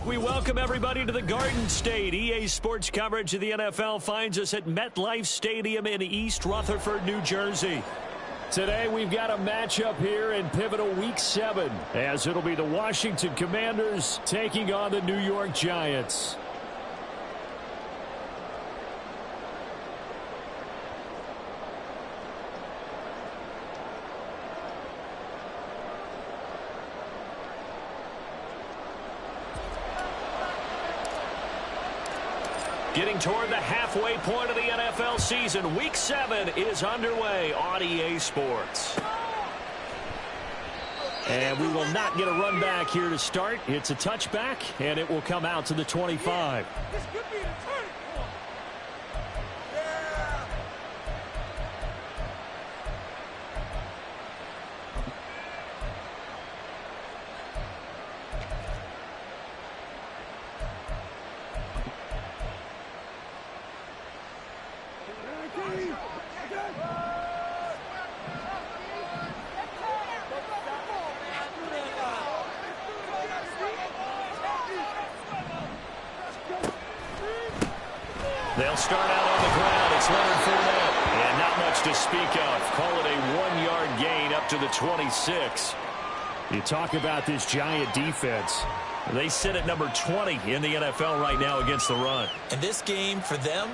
We welcome everybody to the Garden State. EA Sports coverage of the NFL finds us at MetLife Stadium in East Rutherford, New Jersey. Today we've got a matchup here in pivotal Week 7, as it'll be the Washington Commanders taking on the New York Giants. Getting toward the halfway point of the NFL season, Week 7 is underway on EA Sports. And we will not get a run back here to start. It's a touchback, and it will come out to the 25. This could be a turning point. They'll start out on the ground. It's Leonard Fournette. And not much to speak of. Call it a 1-yard gain up to the 26. You talk about this Giant defense. They sit at number 20 in the NFL right now against the run. And this game for them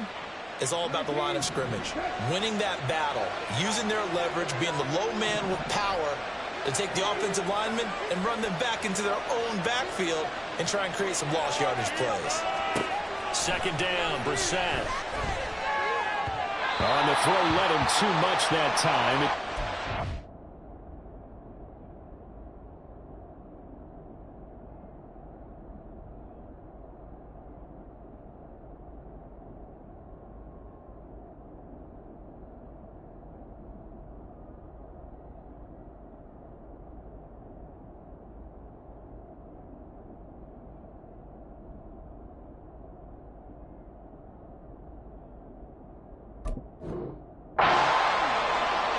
is all about the line of scrimmage. Winning that battle, using their leverage, being the low man with power to take the offensive linemen and run them back into their own backfield and try and create some lost yardage plays. Second down, Brissett. On the throw, led him too much that time.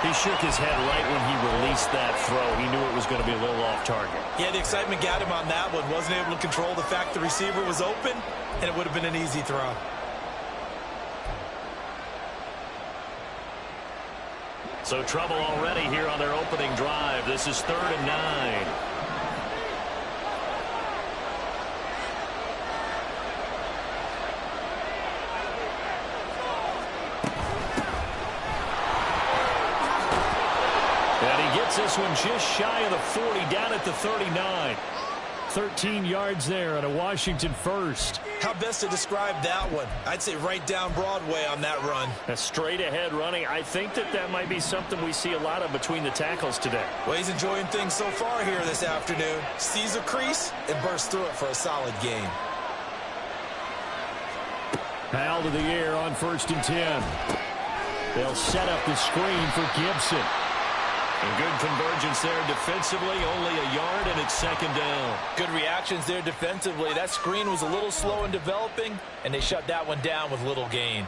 He shook his head right when he released that throw. He knew it was going to be a little off target. Yeah, the excitement got him on that one. Wasn't able to control the fact the receiver was open, and it would have been an easy throw. So trouble already here on their opening drive. This is 3rd and 9. This one just shy of the 40, down at the 39. 13 yards there on a Washington first. How best to describe that one? I'd say right down Broadway on that run. A straight ahead running. I think that might be something we see a lot of between the tackles today. Well, he's enjoying things so far here this afternoon. Sees a crease and bursts through it for a solid gain. Foul to the air on 1st and 10. They'll set up the screen for Gibson. And good convergence there defensively, only a yard, and it's 2nd down. Good reactions there defensively. That screen was a little slow in developing, and they shut that one down with little gain.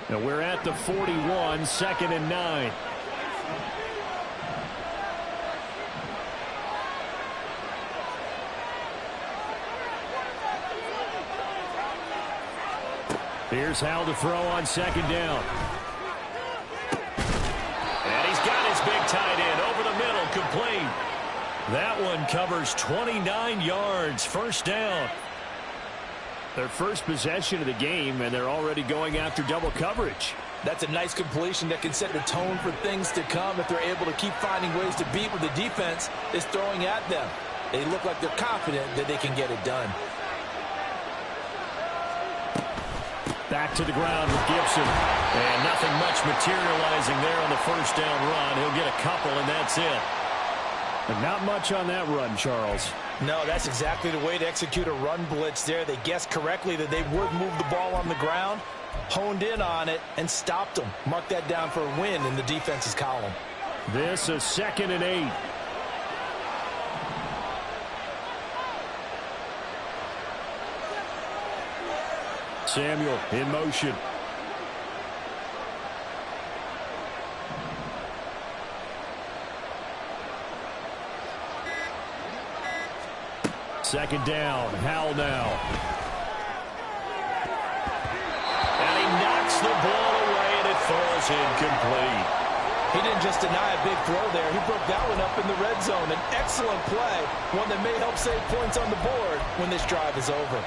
Now we're at the 41, 2nd and 9. Here's Hal to throw on 2nd down. And he's got his big tight end over the middle, complete. That one covers 29 yards, 1st down. Their first possession of the game, and they're already going after double coverage. That's a nice completion that can set the tone for things to come if they're able to keep finding ways to beat what the defense is throwing at them. They look like they're confident that they can get it done. Back to the ground with Gibson. And nothing much materializing there on the 1st down run. He'll get a couple, and that's it. And not much on that run, Charles. No, that's exactly the way to execute a run blitz there. They guessed correctly that they would move the ball on the ground, honed in on it, and stopped them. Mark that down for a win in the defense's column. This is 2nd and 8. Samuel in motion. Second down. Howell now. And he knocks the ball away, and it falls incomplete. He didn't just deny a big throw there. He broke that one up in the red zone. An excellent play, one that may help save points on the board when this drive is over.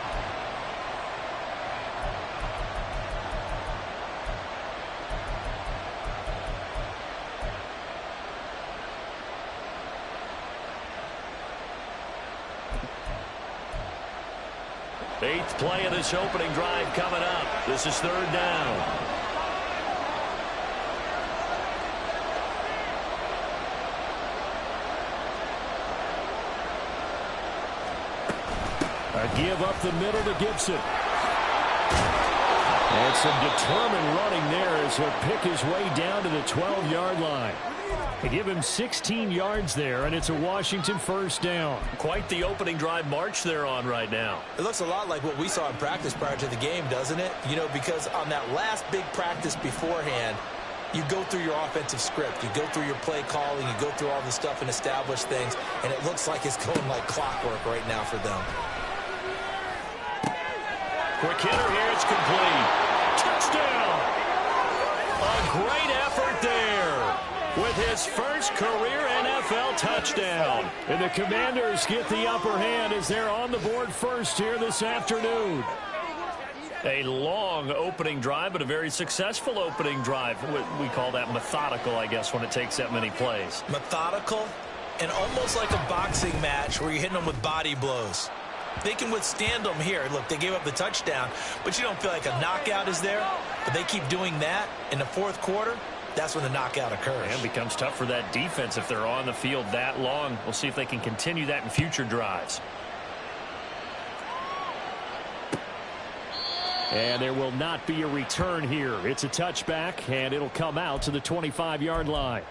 Eighth play of this opening drive coming up. This is third down. A give up the middle to Gibson. And some determined running there as he'll pick his way down to the 12-yard line. They give him 16 yards there, and it's a Washington first down. Quite the opening drive march they're on right now. It looks a lot like what we saw in practice prior to the game, doesn't it? You know, because on that last big practice beforehand, you go through your offensive script. You go through your play calling. You go through all the stuff and establish things, and it looks like it's going like clockwork right now for them. Quick hitter here. It's complete. Touchdown. A great effort there with his first career NFL touchdown. And the Commanders get the upper hand as they're on the board first here this afternoon. A long opening drive, but a very successful opening drive. We call that methodical, I guess, when it takes that many plays. Methodical and almost like a boxing match where you're hitting them with body blows. They can withstand them here. Look, they gave up the touchdown, but you don't feel like a knockout is there. But they keep doing that in the fourth quarter. That's when the knockout occurs. And it becomes tough for that defense if they're on the field that long. We'll see if they can continue that in future drives. And there will not be a return here. It's a touchback, and it'll come out to the 25-yard line.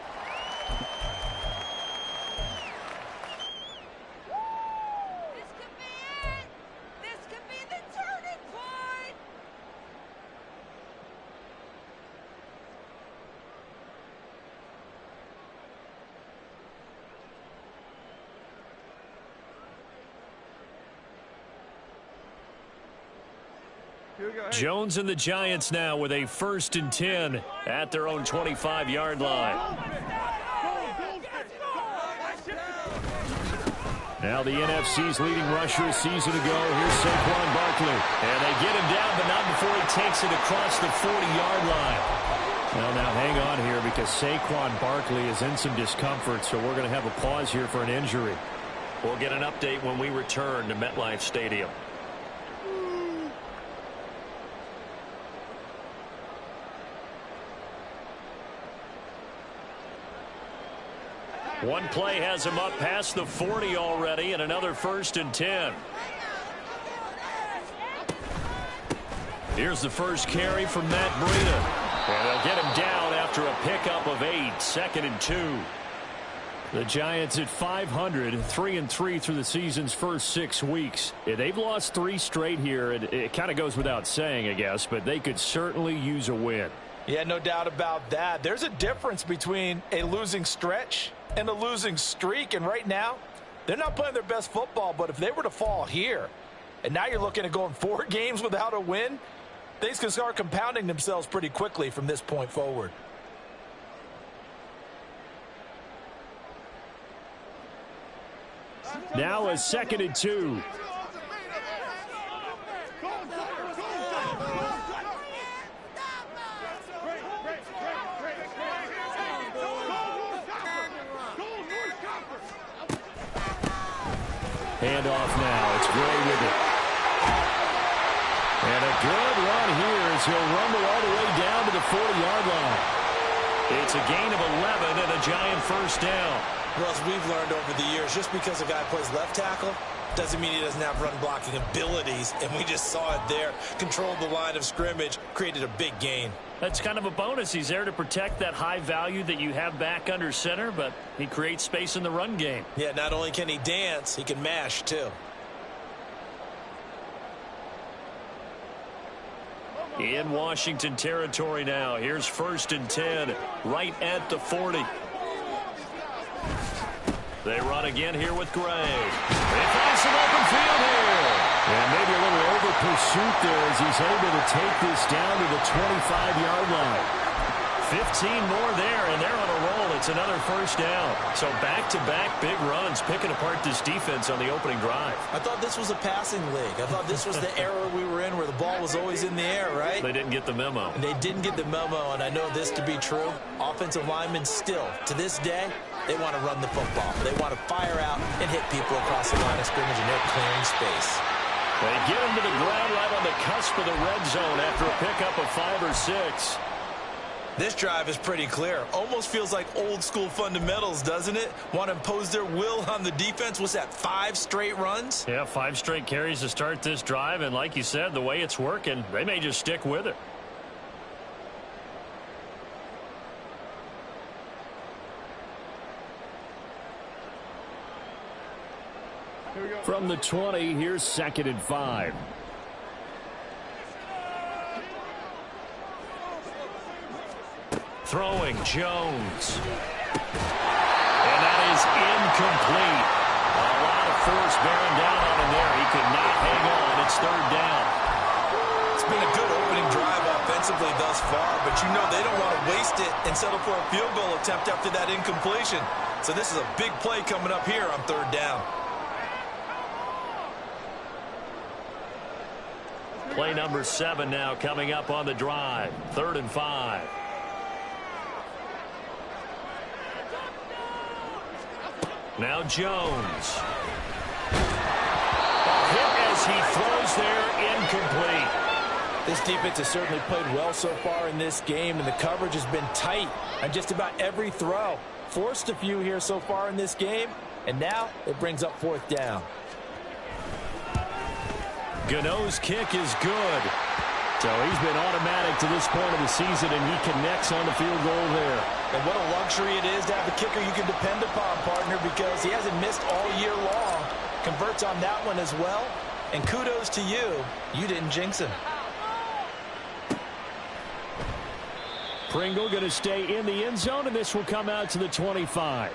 Jones and the Giants now with a 1st and 10 at their own 25-yard line. Now the NFC's leading rusher a season ago. Here's Saquon Barkley. And they get him down, but not before he takes it across the 40-yard line. Well, now hang on here because Saquon Barkley is in some discomfort, so we're going to have a pause here for an injury. We'll get an update when we return to MetLife Stadium. One play has him up past the 40 already, and another 1st and 10. Here's the first carry from Matt Breida. And they'll get him down after a pickup of 8, 2nd and 2. The Giants at 500, 3-3 through the season's first 6 weeks. Yeah, they've lost 3 straight here. It kind of goes without saying, I guess, but they could certainly use a win. Yeah, no doubt about that. There's a difference between a losing stretch and a losing streak, and right now they're not playing their best football, but if they were to fall here and now you're looking at going 4 games without a win, things can start compounding themselves pretty quickly from this point forward. Now a 2nd and 2. Handoff now. It's Gray with it. And a good run here as he'll rumble all the way down to the 40-yard line. It's a gain of 11 and a Giant first down. Well, as we've learned over the years, just because a guy plays left tackle doesn't mean he doesn't have run blocking abilities, and we just saw it there. Controlled the line of scrimmage, created a big gain. That's kind of a bonus. He's there to protect that high value that you have back under center, but he creates space in the run game. Yeah, not only can he dance, he can mash too. In Washington territory now. Here's 1st and 10, right at the 40. They run again here with Gray. They find some open field here. And maybe a little over pursuit there as he's able to take this down to the 25-yard line. 15 more there, and they're on a roll. It's another first down. So back-to-back big runs, picking apart this defense on the opening drive. I thought this was a passing league. I thought this was the era we were in where the ball was always in the air, right? They didn't get the memo. And they didn't get the memo, and I know this to be true. Offensive linemen still, to this day, they want to run the football. They want to fire out and hit people across the line of scrimmage, and they're clearing space. They get him to the ground right on the cusp of the red zone after a pickup of 5 or 6. This drive is pretty clear. Almost feels like old school fundamentals, doesn't it? Want to impose their will on the defense. What's that, 5 straight runs? Yeah, 5 straight carries to start this drive. And like you said, the way it's working, they may just stick with it. From the 20, here's 2nd and 5. Throwing Jones. And that is incomplete. A lot of force bearing down on him there. He could not hang on. It's 3rd down. It's been a good opening drive offensively thus far, but you know they don't want to waste it and settle for a field goal attempt after that incompletion. So this is a big play coming up here on 3rd down. Play number 7 now coming up on the drive. 3rd and 5. Now Jones. Hit as he throws there, incomplete. This defense has certainly played well so far in this game, and the coverage has been tight on just about every throw. Forced a few here so far in this game, and now it brings up 4th down. Gano's kick is good. So he's been automatic to this point of the season, and he connects on the field goal there. And what a luxury it is to have a kicker you can depend upon, partner, because he hasn't missed all year long. Converts on that one as well. And kudos to you. You didn't jinx him. Pringle going to stay in the end zone, and this will come out to the 25.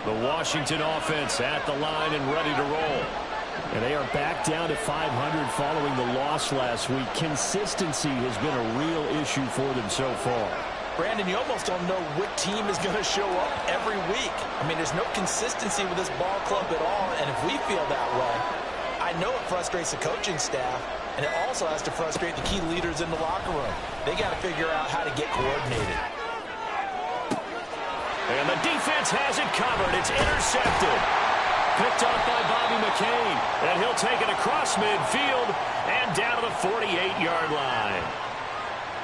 The Washington offense at the line and ready to roll. And they are back down to 500 following the loss last week. Consistency has been a real issue for them so far. Brandon, you almost don't know what team is going to show up every week. I mean, there's no consistency with this ball club at all, and if we feel that way, I know it frustrates the coaching staff, and it also has to frustrate the key leaders in the locker room. They got to figure out how to get coordinated. And the defense has it covered. It's intercepted. Picked off by Bobby McCain. And he'll take it across midfield and down to the 48-yard line.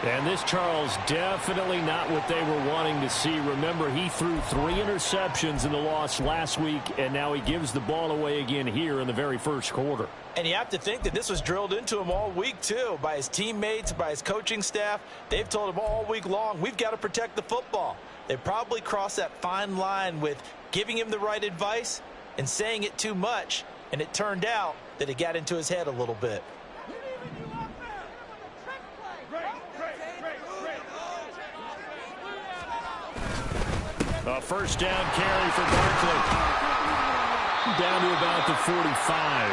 And this, Charles, definitely not what they were wanting to see. Remember, he threw 3 interceptions in the loss last week, and now he gives the ball away again here in the very first quarter. And you have to think that this was drilled into him all week, too, by his teammates, by his coaching staff. They've told him all week long, we've got to protect the football. They probably crossed that fine line with giving him the right advice and saying it too much, and it turned out that it got into his head a little bit. A first down carry for Barkley. Down to about the 45.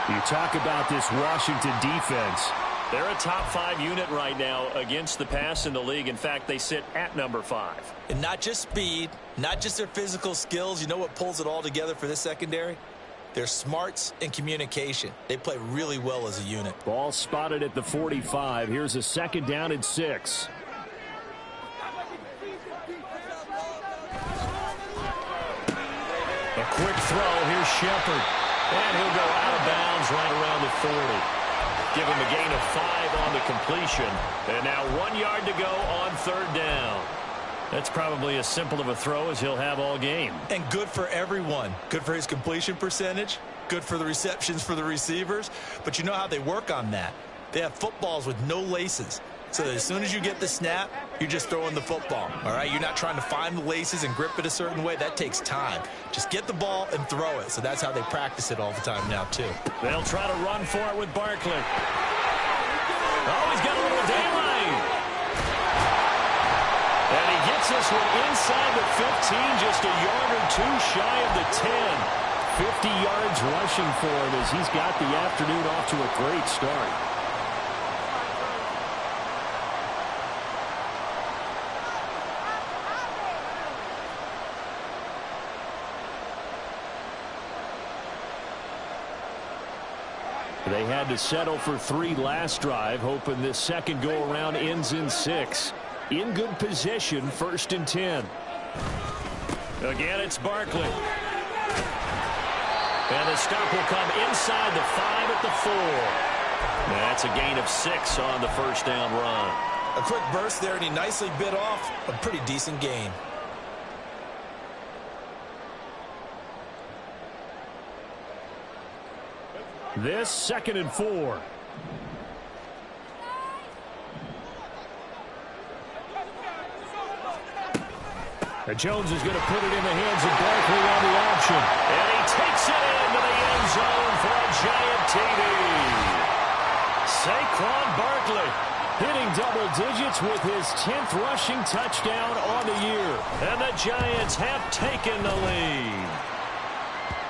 You talk about this Washington defense. They're a top 5 unit right now against the pass in the league. In fact, they sit at number 5. And not just speed, not just their physical skills. You know what pulls it all together for this secondary? Their smarts and communication. They play really well as a unit. Ball spotted at the 45. Here's a 2nd down and 6. A quick throw. Here's Shepard. And he'll go out of bounds right around the 40. Give him a gain of 5 on the completion. And now 1 yard to go on 3rd down. That's probably as simple of a throw as he'll have all game. And good for everyone. Good for his completion percentage. Good for the receptions for the receivers. But you know how they work on that. They have footballs with no laces. so that as soon as you get the snap, you're just throwing the football, all right? You're not trying to find the laces and grip it a certain way. That takes time. Just get the ball and throw it. So that's how they practice it all the time now, too. They'll try to run for it with Barkley. Oh, he's got a little daylight. And he gets this one inside the 15, just a yard or two shy of the 10. 50 yards rushing for him as he's got the afternoon off to a great start. They had to settle for 3 last drive, hoping this second go-around ends in 6. In good position, 1st and 10. Again, it's Barkley. And the stop will come inside the 5 at the 4. That's a gain of 6 on the first down run. A quick burst there, and he nicely bit off a pretty decent gain. This 2nd and 4. And Jones is going to put it in the hands of Barkley on the option. And he takes it into the end zone for a giant TD. Saquon Barkley hitting double digits with his 10th rushing touchdown on the year. And the Giants have taken the lead.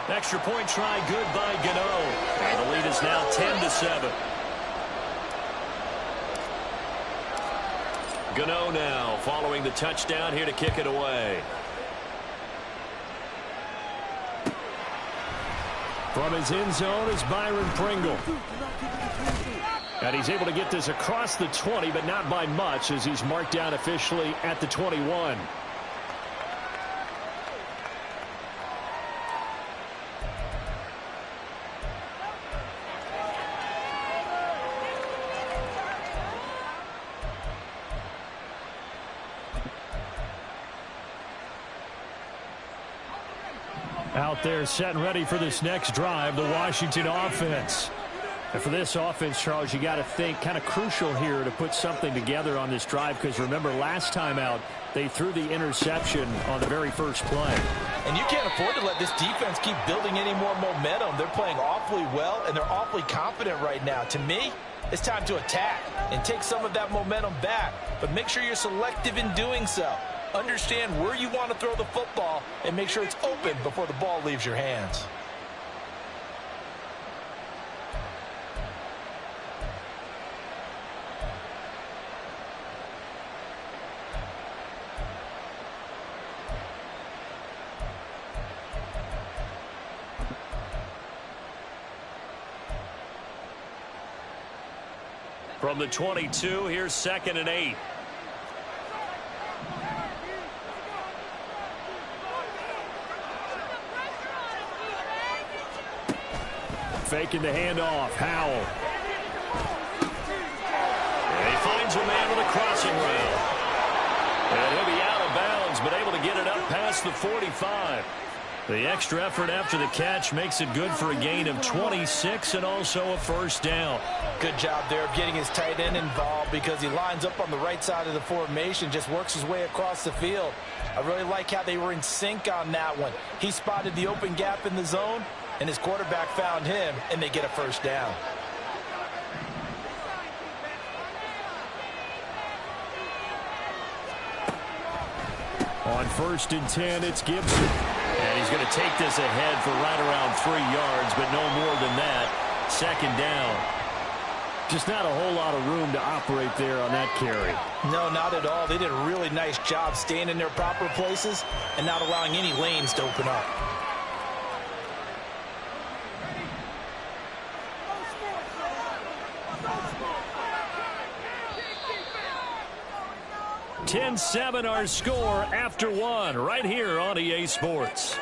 Extra point try good by Gano. And the lead is now 10-7. Gano now following the touchdown here to kick it away. From his end zone is Byron Pringle. And he's able to get this across the 20, but not by much as he's marked down officially at the 21. Out there set and ready for this next drive, the Washington offense. And for this offense, Charles, you got to think kind of crucial here to put something together on this drive, because remember last time out they threw the interception on the very first play. And you can't afford to let this defense keep building any more momentum. They're playing awfully well, and they're awfully confident right now. To me, it's time to attack and take some of that momentum back, but make sure you're selective in doing so. Understand where you want to throw the football and make sure it's open before the ball leaves your hands. From the 22, here's 2nd and 8. Faking the handoff. Howell. And he finds a man with a crossing route. And he'll be out of bounds, but able to get it up past the 45. The extra effort after the catch makes it good for a gain of 26 and also a first down. Good job there of getting his tight end involved, because he lines up on the right side of the formation, just works his way across the field. I really like how they were in sync on that one. He spotted the open gap in the zone, and his quarterback found him, and they get a first down. On 1st and 10, it's Gibson. And he's going to take this ahead for right around 3 yards, but no more than that. 2nd down. Just not a whole lot of room to operate there on that carry. No, not at all. They did a really nice job staying in their proper places and not allowing any lanes to open up. 10-7 our score after 1 right here on EA Sports.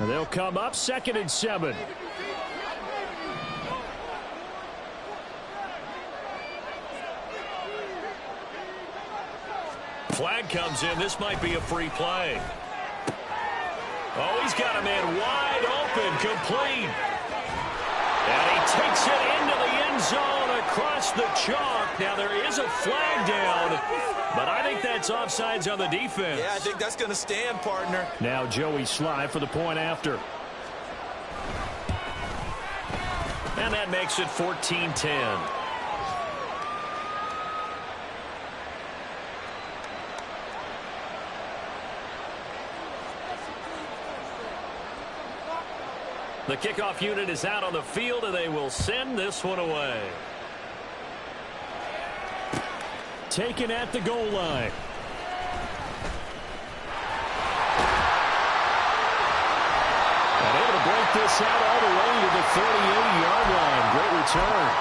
And they'll come up 2nd and 7. Flag comes in. This might be a free play. Oh, he's got a man wide open, complete. And he takes it into the end zone across the chalk. Now, there is a flag down, but I think that's offsides on the defense. Yeah, I think that's going to stand, partner. Now Joey Sly for the point after. And that makes it 14-10. The kickoff unit is out on the field, and they will send this one away. Taken at the goal line. And able to break this out all the way to the 38-yard line. Great return.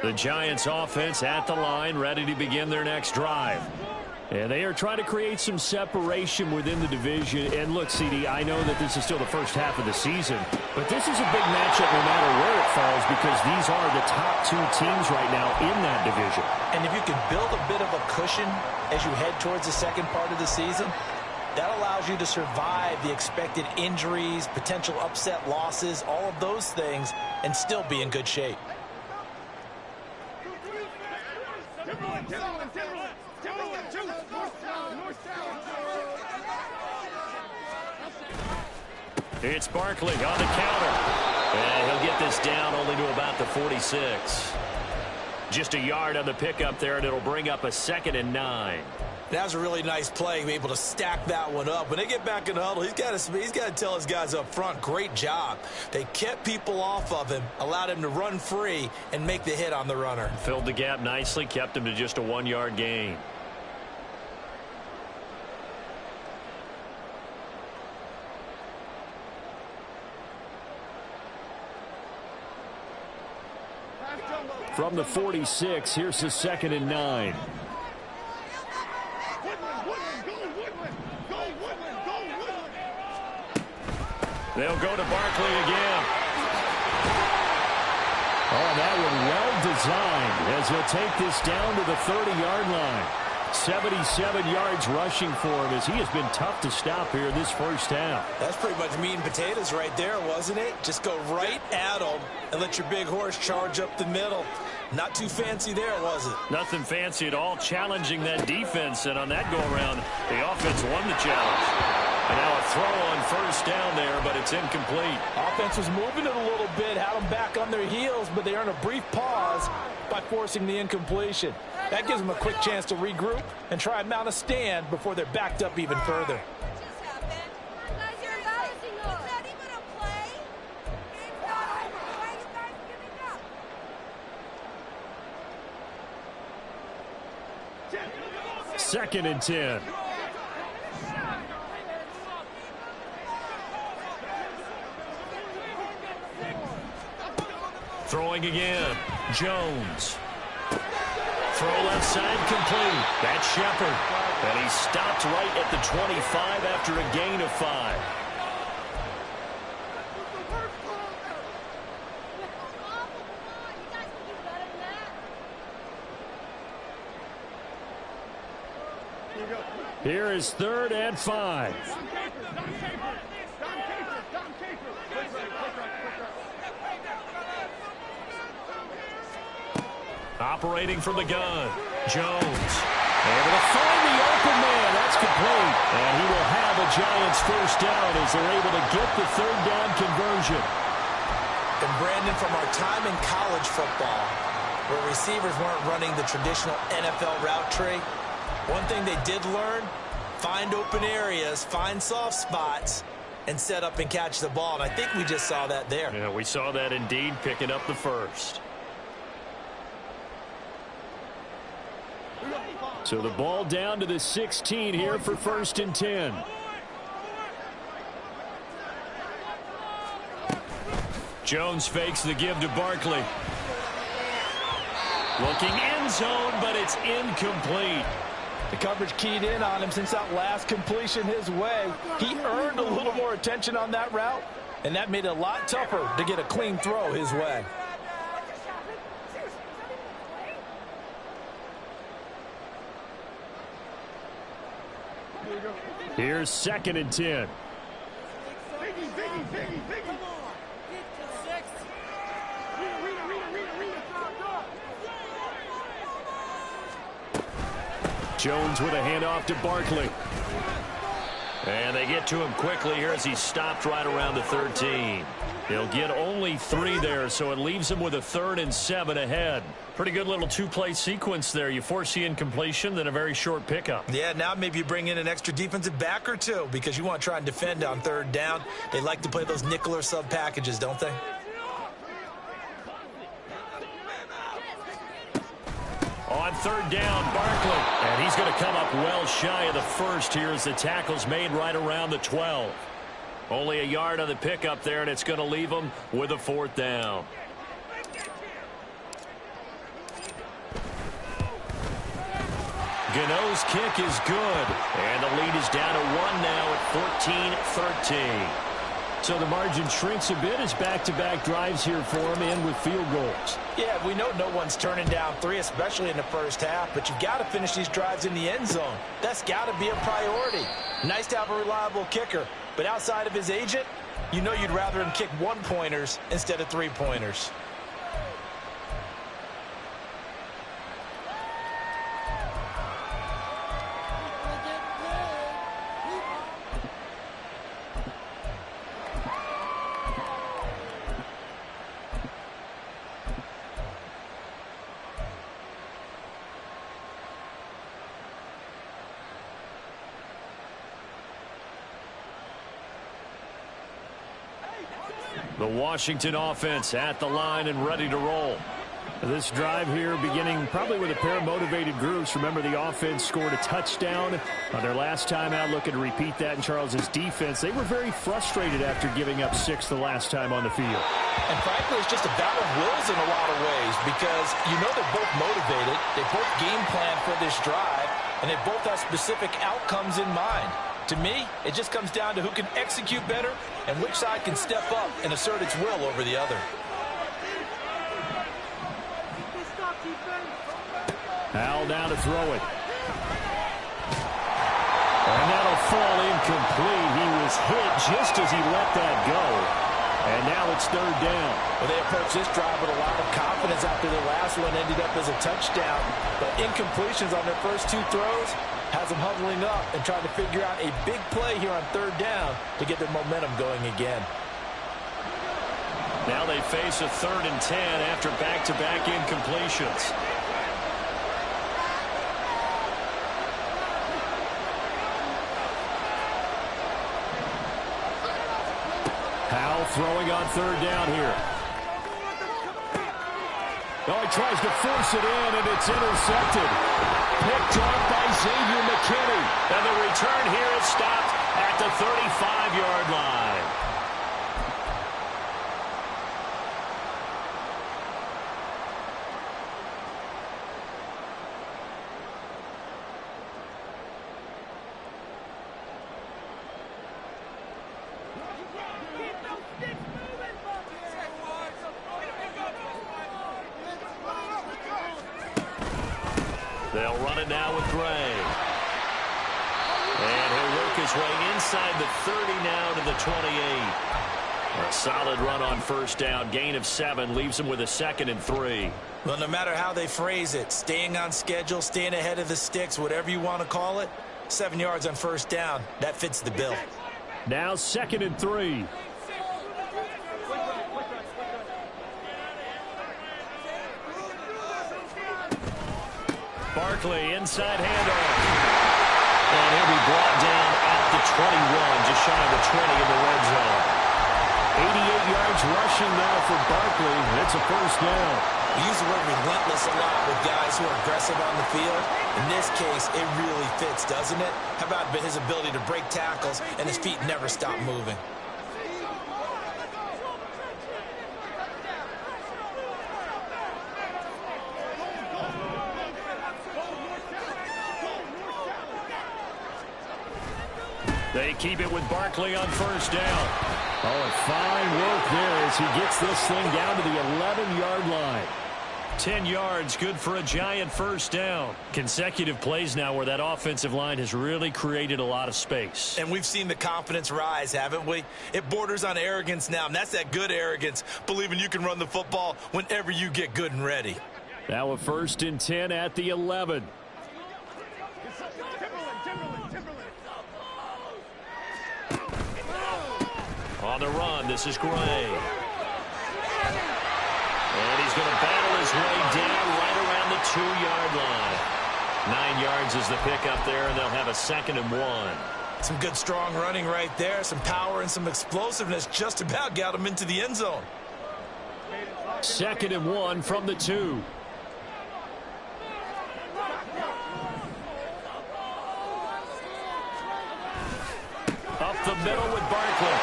The Giants offense at the line, ready to begin their next drive. And they are trying to create some separation within the division. And look, CD, I know that this is still the first half of the season, but this is a big matchup no matter where it falls, because these are the top 2 teams right now in that division. And if you can build a bit of a cushion as you head towards the second part of the season, that allows you to survive the expected injuries, potential upset losses, all of those things, and still be in good shape. It's Barkley on the counter. And he'll get this down only to about the 46. Just a yard on the pickup there, and it'll bring up a 2nd and 9. That was a really nice play, able to stack that one up. When they get back in the huddle, he's got to tell his guys up front, great job. They kept people off of him, allowed him to run free and make the hit on the runner. Filled the gap nicely, kept him to just a 1-yard gain. From the 46, here's the 2nd and 9. They'll go to Barkley again. Oh, that one well designed as he'll take this down to the 30-yard line. 77 yards rushing for him as he has been tough to stop here this first half. That's pretty much meat and potatoes right there, wasn't it? Just go right at him and let your big horse charge up the middle. Not too fancy there, was it? Nothing fancy at all, challenging that defense, and on that go-around, the offense won the challenge. And now a throw on first down there, but it's incomplete. Offense was moving it a little bit, had them back on their heels, but they earned a brief pause by forcing the incompletion. That gives them a quick chance to regroup and try and mount a stand before they're backed up even further. Second and 10. Throwing again. Jones. Throw left side complete. That's Shepard. And he stopped right at the 25 after a gain of 5. Here is 3rd and 5. Operating from the gun. Jones. Able to find the open man. That's complete. And he will have a Giants first down as they're able to get the 3rd down conversion. And Brandon, from our time in college football, where receivers weren't running the traditional NFL route tree, one thing they did learn, find open areas, find soft spots, and set up and catch the ball. And I think we just saw that there. Yeah, we saw that indeed, picking up the first. So the ball down to the 16 here for 1st and 10. Jones fakes the give to Barkley. Looking end zone, but it's incomplete. The coverage keyed in on him since that last completion his way. He earned a little more attention on that route, and that made it a lot tougher to get a clean throw his way. Here's 2nd and 10. Jones with a handoff to Barkley. And they get to him quickly here as he's stopped right around the 13. He'll get only 3 there, so it leaves him with a 3rd and 7 ahead. Pretty good little 2-play sequence there. You force the incompletion, then a very short pickup. Yeah, now maybe you bring in an extra defensive back or two because you want to try and defend on 3rd down. They like to play those nickel or sub packages, don't they? On 3rd down, Barkley. And he's going to come up well shy of the 1st here as the tackle's made right around the 12. Only a yard on the pickup there, and it's going to leave him with a 4th down. Gano's kick is good. And the lead is down to 1 now at 14-13. So the margin shrinks a bit as back-to-back drives here for him and with field goals. Yeah, we know no one's turning down 3, especially in the first half, but you've got to finish these drives in the end zone. That's got to be a priority. Nice to have a reliable kicker, but outside of his agent, you know you'd rather him kick 1-pointers instead of 3-pointers. The Washington offense at the line and ready to roll. This drive here beginning probably with a pair of motivated groups. Remember, the offense scored a touchdown on their last time out, looking to repeat that in Charles's defense. They were very frustrated after giving up 6 the last time on the field. And frankly, it's just a battle of wills in a lot of ways because you know they're both motivated. They both game plan for this drive, and they both have specific outcomes in mind. To me, it just comes down to who can execute better and which side can step up and assert its will over the other. Howell down to throw it. And that'll fall incomplete. He was hit just as he let that go. And now it's 3rd down. Well, they approached this drive with a lot of confidence after their last one ended up as a touchdown. But incompletions on their first 2 throws has them huddling up and trying to figure out a big play here on 3rd down to get their momentum going again. Now they face a 3rd and 10 after back-to-back incompletions. Howell throwing on 3rd down here. Oh, he tries to force it in, and it's intercepted. Picked off by Xavier McKinney. And the return here is stopped at the 35-yard line. They'll run it now with Gray. And he'll work his way inside the 30 now to the 28. A solid run on 1st down. Gain of 7 leaves him with a 2nd and 3. Well, no matter how they phrase it, staying on schedule, staying ahead of the sticks, whatever you want to call it, 7 yards on 1st down, that fits the bill. Now 2nd and 3. Barkley inside handoff. And he'll be brought down at the 21, just shy of the 20 in the red zone. 88 yards rushing now for Barkley. It's a first down. We use the word relentless a lot with guys who are aggressive on the field. In this case, it really fits, doesn't it? How about his ability to break tackles and his feet never stop moving? They keep it with Barkley on first down. Oh, and fine work there as he gets this thing down to the 11-yard line. 10 yards, good for a giant first down. Consecutive plays now where that offensive line has really created a lot of space. And we've seen the confidence rise, haven't we? It borders on arrogance now, and that's that good arrogance, believing you can run the football whenever you get good and ready. Now a 1st and 10 at the 11. On the run, this is Gray. And he's going to battle his way down right around the 2-yard line. 9 yards is the pickup there, and they'll have a 2nd and 1. Some good, strong running right there. Some power and some explosiveness just about got him into the end zone. 2nd and 1 from the 2. Up the middle with Barkley.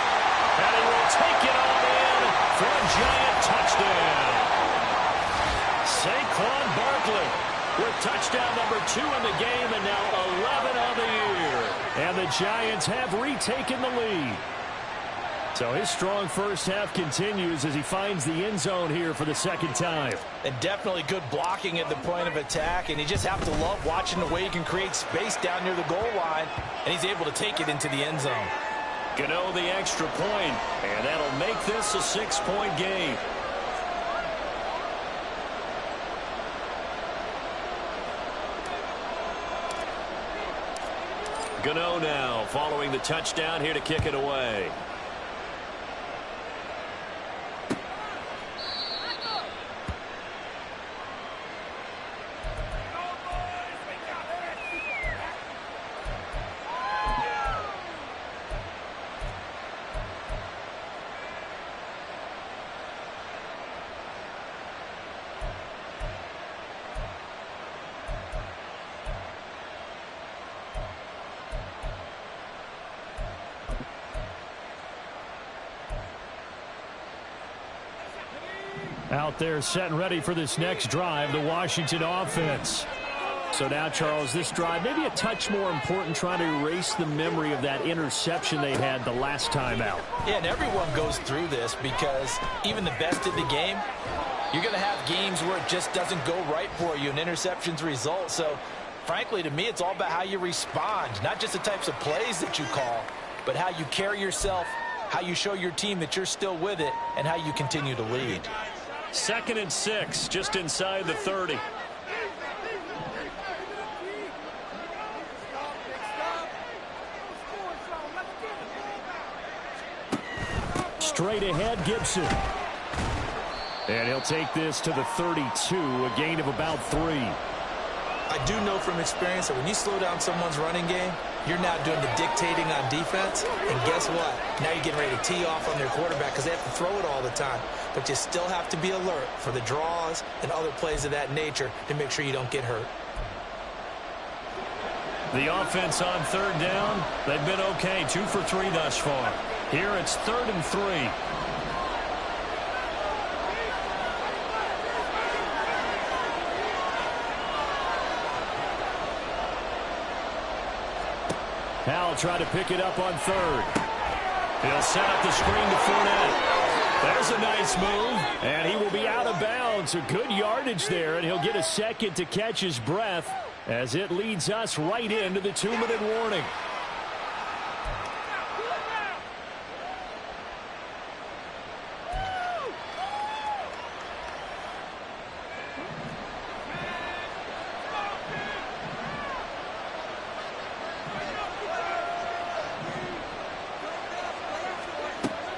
And he will take it all in for a giant touchdown. Saquon Barkley with touchdown number 2 in the game and now 11 on the year. And the Giants have retaken the lead. So his strong first half continues as he finds the end zone here for the 2nd time. And definitely good blocking at the point of attack, and you just have to love watching the way he can create space down near the goal line, and he's able to take it into the end zone. Gano the extra point, and that'll make this a 6-point game. Gano now following the touchdown here to kick it away. Out there set and ready for this next drive, the Washington offense. So now, Charles, this drive maybe a touch more important, trying to erase the memory of that interception they had the last time out. Yeah, and everyone goes through this because even the best in the game, you're going to have games where it just doesn't go right for you and interceptions result. So, frankly, to me, it's all about how you respond, not just the types of plays that you call, but how you carry yourself, how you show your team that you're still with it, and how you continue to lead. 2nd and 6, just inside the 30. Straight ahead, Gibson. And he'll take this to the 32, a gain of about 3. I do know from experience that when you slow down someone's running game, you're now doing the dictating on defense. And guess what? Now you're getting ready to tee off on their quarterback because they have to throw it all the time. But you still have to be alert for the draws and other plays of that nature to make sure you don't get hurt. The offense on 3rd down, they've been okay, 2 for 3 thus far. Here it's 3rd and 3. Howell tried to pick it up on 3rd. He'll set up the screen to Fournette. There's a nice move, and he will be out of bounds. A good yardage there, and he'll get a second to catch his breath as it leads us right into the 2-minute warning.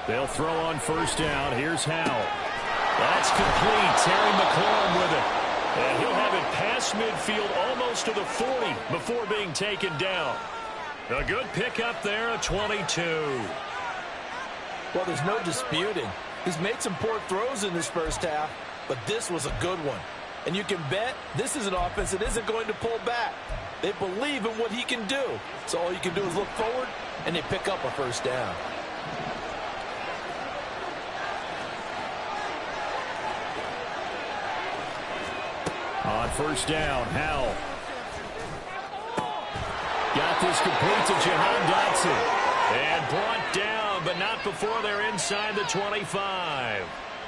They'll throw on 1st down. Here's Howell. That's complete. Terry McLaurin with it. And he'll have it past midfield almost to the 40 before being taken down. A good pickup there, a 22. Well, there's no disputing. He's made some poor throws in this first half, but this was a good one. And you can bet this is an offense that isn't going to pull back. They believe in what he can do. So all you can do is look forward, and they pick up a first down. On first down, Howell. Got this complete to Jahan Dotson. And brought down, but not before they're inside the 25.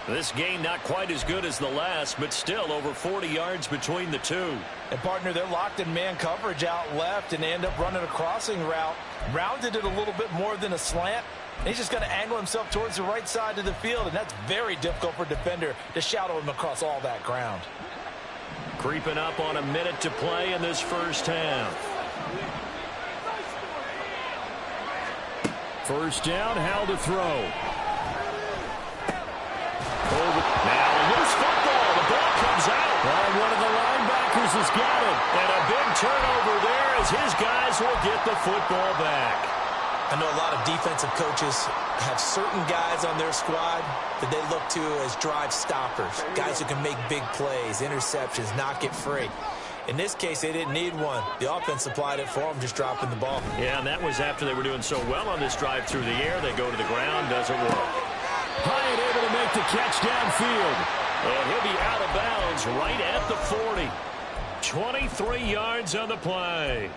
This gain not quite as good as the last, but still over 40 yards between the two. And, partner, they're locked in man coverage out left, and they end up running a crossing route. Rounded it a little bit more than a slant. And he's just going to angle himself towards the right side of the field, and that's very difficult for a defender to shadow him across all that ground. Creeping up on a minute to play in this first half. First down, Howell to throw. Now loose football. The ball comes out. And one of the linebackers has got it. And a big turnover there as his guys will get the football back. I know a lot of defensive coaches have certain guys on their squad that they look to as drive stoppers, guys who can make big plays, interceptions, knock it free. In this case, they didn't need one. The offense supplied it for them, just dropping the ball. Yeah, and that was after they were doing so well on this drive through the air. They go to the ground, doesn't work. Hyatt able to make the catch downfield. And he'll be out of bounds right at the 40. 23 yards on the play.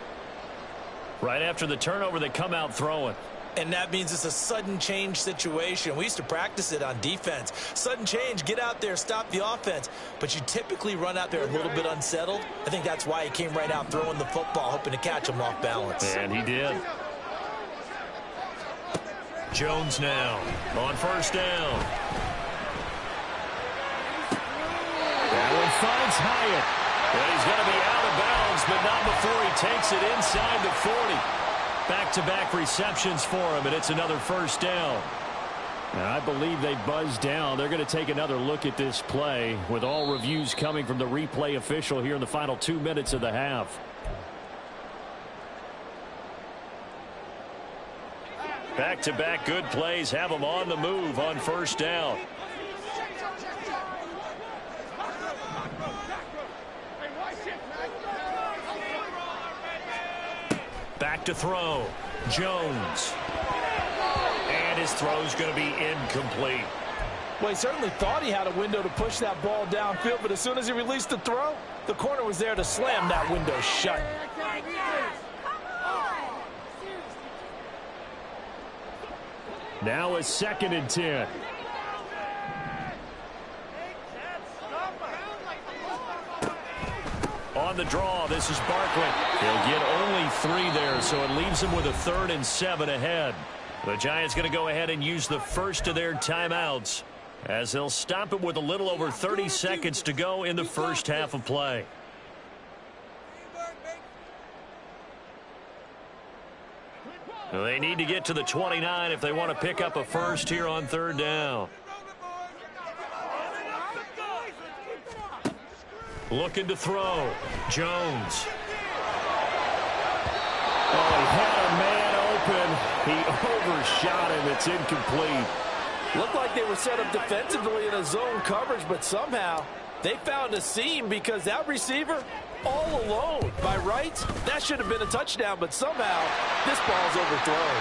Right after the turnover, they come out throwing. And that means it's a sudden change situation. We used to practice it on defense. Sudden change, get out there, stop the offense. But you typically run out there a little bit unsettled. I think that's why he came right out throwing the football, hoping to catch him off balance. And he did. Jones now on first down. That one finds Hyatt. And he's going to be out of bounds, but not before he takes it inside the 40. Back-to-back receptions for him, and it's another first down. And I believe they buzzed down. They're going to take another look at this play with all reviews coming from the replay official here in the final 2 minutes of the half. Back-to-back good plays have them on the move on first down. Back to throw. Jones. And his throw's going to be incomplete. Well, he certainly thought he had a window to push that ball downfield, but as soon as he released the throw, the corner was there to slam that window shut. Now a 2nd and 10. On the draw, this is Barkley. He'll get only 3 there, so it leaves him with a 3rd and 7 ahead. The Giants going to go ahead and use the first of their timeouts as they'll stop it with a little over 30 seconds to go in the first half of play. They need to get to the 29 if they want to pick up a first here on 3rd down. Looking to throw. Jones. Oh, he had a man open. He overshot him. It's incomplete. Looked like they were set up defensively in a zone coverage, but somehow they found a seam because that receiver all alone. By rights, that should have been a touchdown, but somehow this ball's overthrown.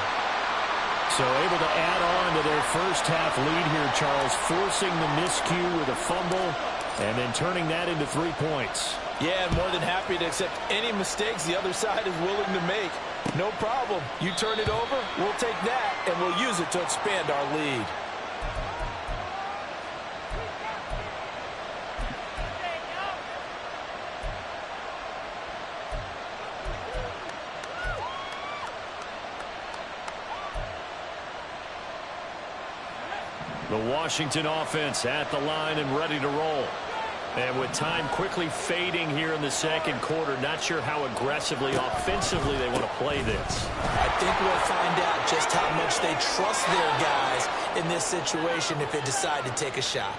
So able to add on to their first half lead here, Charles, forcing the miscue with a fumble and then turning that into 3 points. Yeah, more than happy to accept any mistakes the other side is willing to make. No problem. You turn it over, we'll take that, and we'll use it to expand our lead. The Washington offense at the line and ready to roll. And with time quickly fading here in the second quarter, not sure how aggressively, offensively they want to play this. I think we'll find out just how much they trust their guys in this situation if they decide to take a shot.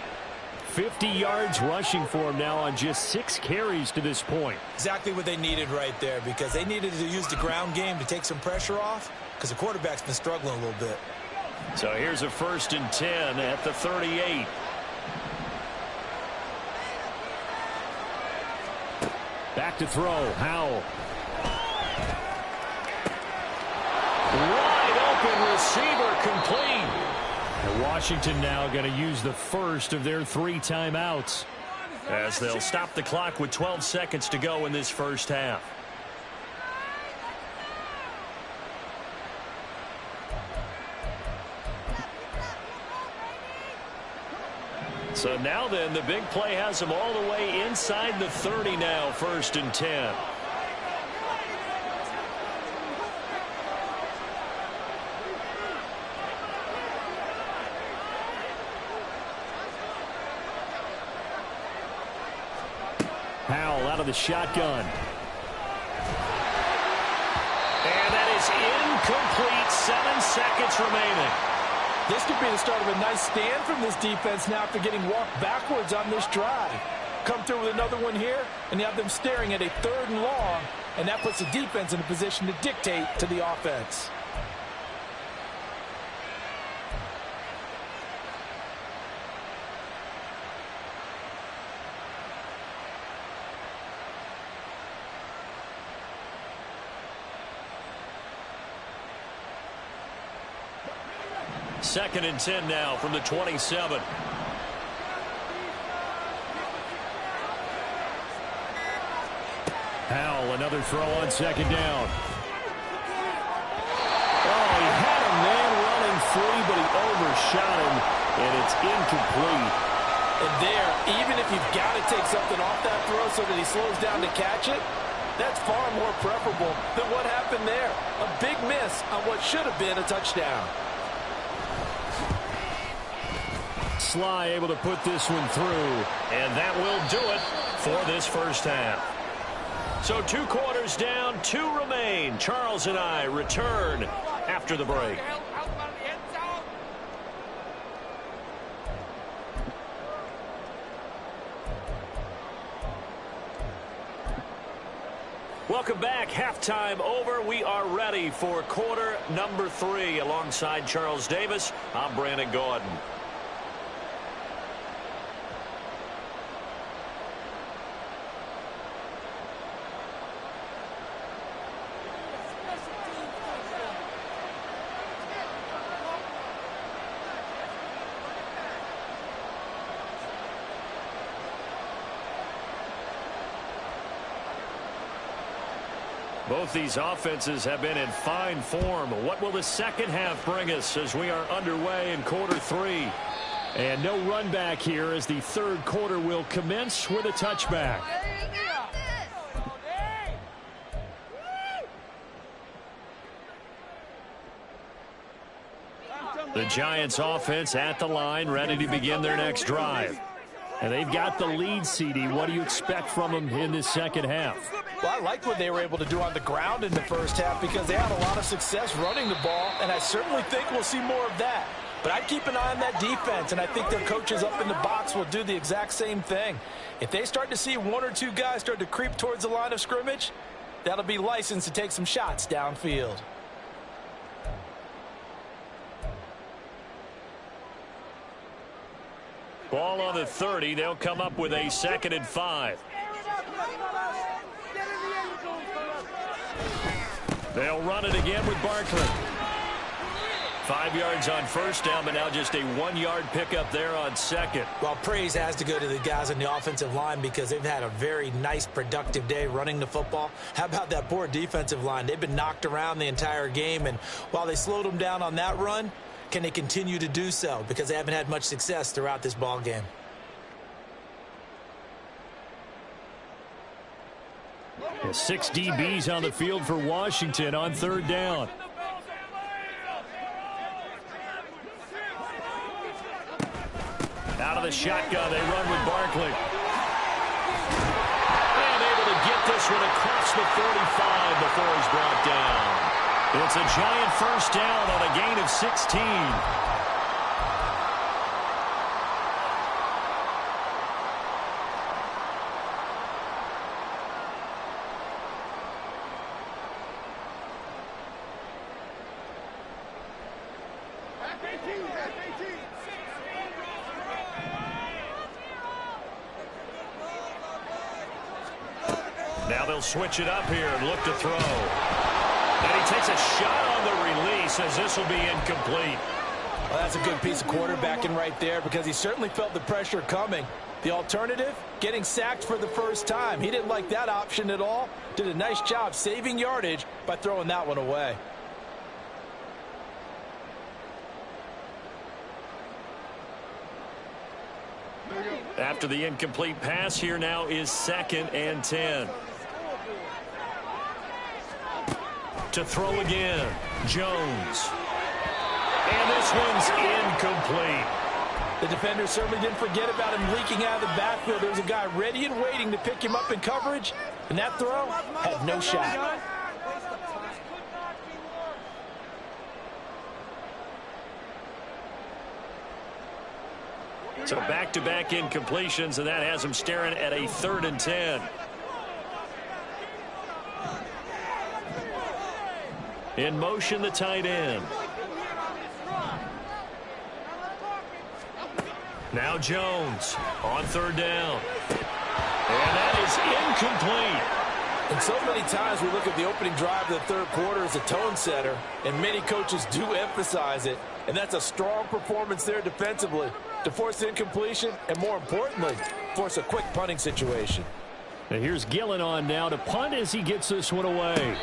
50 yards rushing for him now on just 6 carries to this point. Exactly what they needed right there, because they needed to use the ground game to take some pressure off, because the quarterback's been struggling a little bit. So here's a 1st and 10 at the 38. Back to throw. Howell. Wide open receiver, complete. And Washington now going to use the first of their 3 timeouts, as they'll stop the clock with 12 seconds to go in this first half. So now then, the big play has them all the way inside the 30 now, 1st and 10. Howell out of the shotgun. And that is incomplete. 7 seconds remaining. This could be the start of a nice stand from this defense now after getting walked backwards on this drive. Come through with another one here, and you have them staring at a 3rd and long, and that puts the defense in a position to dictate to the offense. Second and 10 now from the 27. Howell, another throw on 2nd down. Oh, he had a man running free, but he overshot him, and it's incomplete. And there, even if you've got to take something off that throw so that he slows down to catch it, that's far more preferable than what happened there. A big miss on what should have been a touchdown. Sly able to put this one through, and that will do it for this first half. So 2 quarters down, 2 remain. Charles and I return after the break. Welcome back. Halftime over. We are ready for quarter number 3. Alongside Charles Davis, I'm Brandon Gordon. Both these offenses have been in fine form. What will the second half bring us as we are underway in quarter 3? And no run back here as the 3rd quarter will commence with a touchback. The Giants offense at the line, ready to begin their next drive. And they've got the lead, CD. What do you expect from them in this second half? Well, I like what they were able to do on the ground in the first half because they had a lot of success running the ball, and I certainly think we'll see more of that. But I'd keep an eye on that defense, and I think their coaches up in the box will do the exact same thing. If they start to see 1 or 2 guys start to creep towards the line of scrimmage, that'll be licensed to take some shots downfield. Ball on the 30. They'll come up with a 2nd and 5. They'll run it again with Barkley. 5 yards on first down, but now just a 1-yard pickup there on 2nd. Well, praise has to go to the guys on the offensive line because they've had a very nice, productive day running the football. How about that poor defensive line? They've been knocked around the entire game, and while they slowed them down on that run, can they continue to do so? Because they haven't had much success throughout this ball game. Yeah, 6 DBs on the field for Washington on 3rd down. Out of the shotgun, they run with Barkley. And able to get this one across the 45 before he's brought down. It's a Giant first down on a gain of 16. Now they'll switch it up here and look to throw. And he takes a shot on the release as this will be incomplete. Well, that's a good piece of quarterbacking right there because he certainly felt the pressure coming. The alternative, getting sacked for the first time. He didn't like that option at all. Did a nice job saving yardage by throwing that one away. After the incomplete pass, here now is 2nd and 10. To throw again, Jones. And this one's incomplete. The defender certainly didn't forget about him leaking out of the backfield. There was a guy ready and waiting to pick him up in coverage, and that throw had no shot. So back-to-back incompletions, and that has him staring at a 3rd and 10. In motion, the tight end. Now Jones on 3rd down. And that is incomplete. And so many times we look at the opening drive of the 3rd quarter as a tone setter, and many coaches do emphasize it. And that's a strong performance there defensively to force incompletion and, more importantly, force a quick punting situation. And here's Gillen on now to punt as he gets this one away.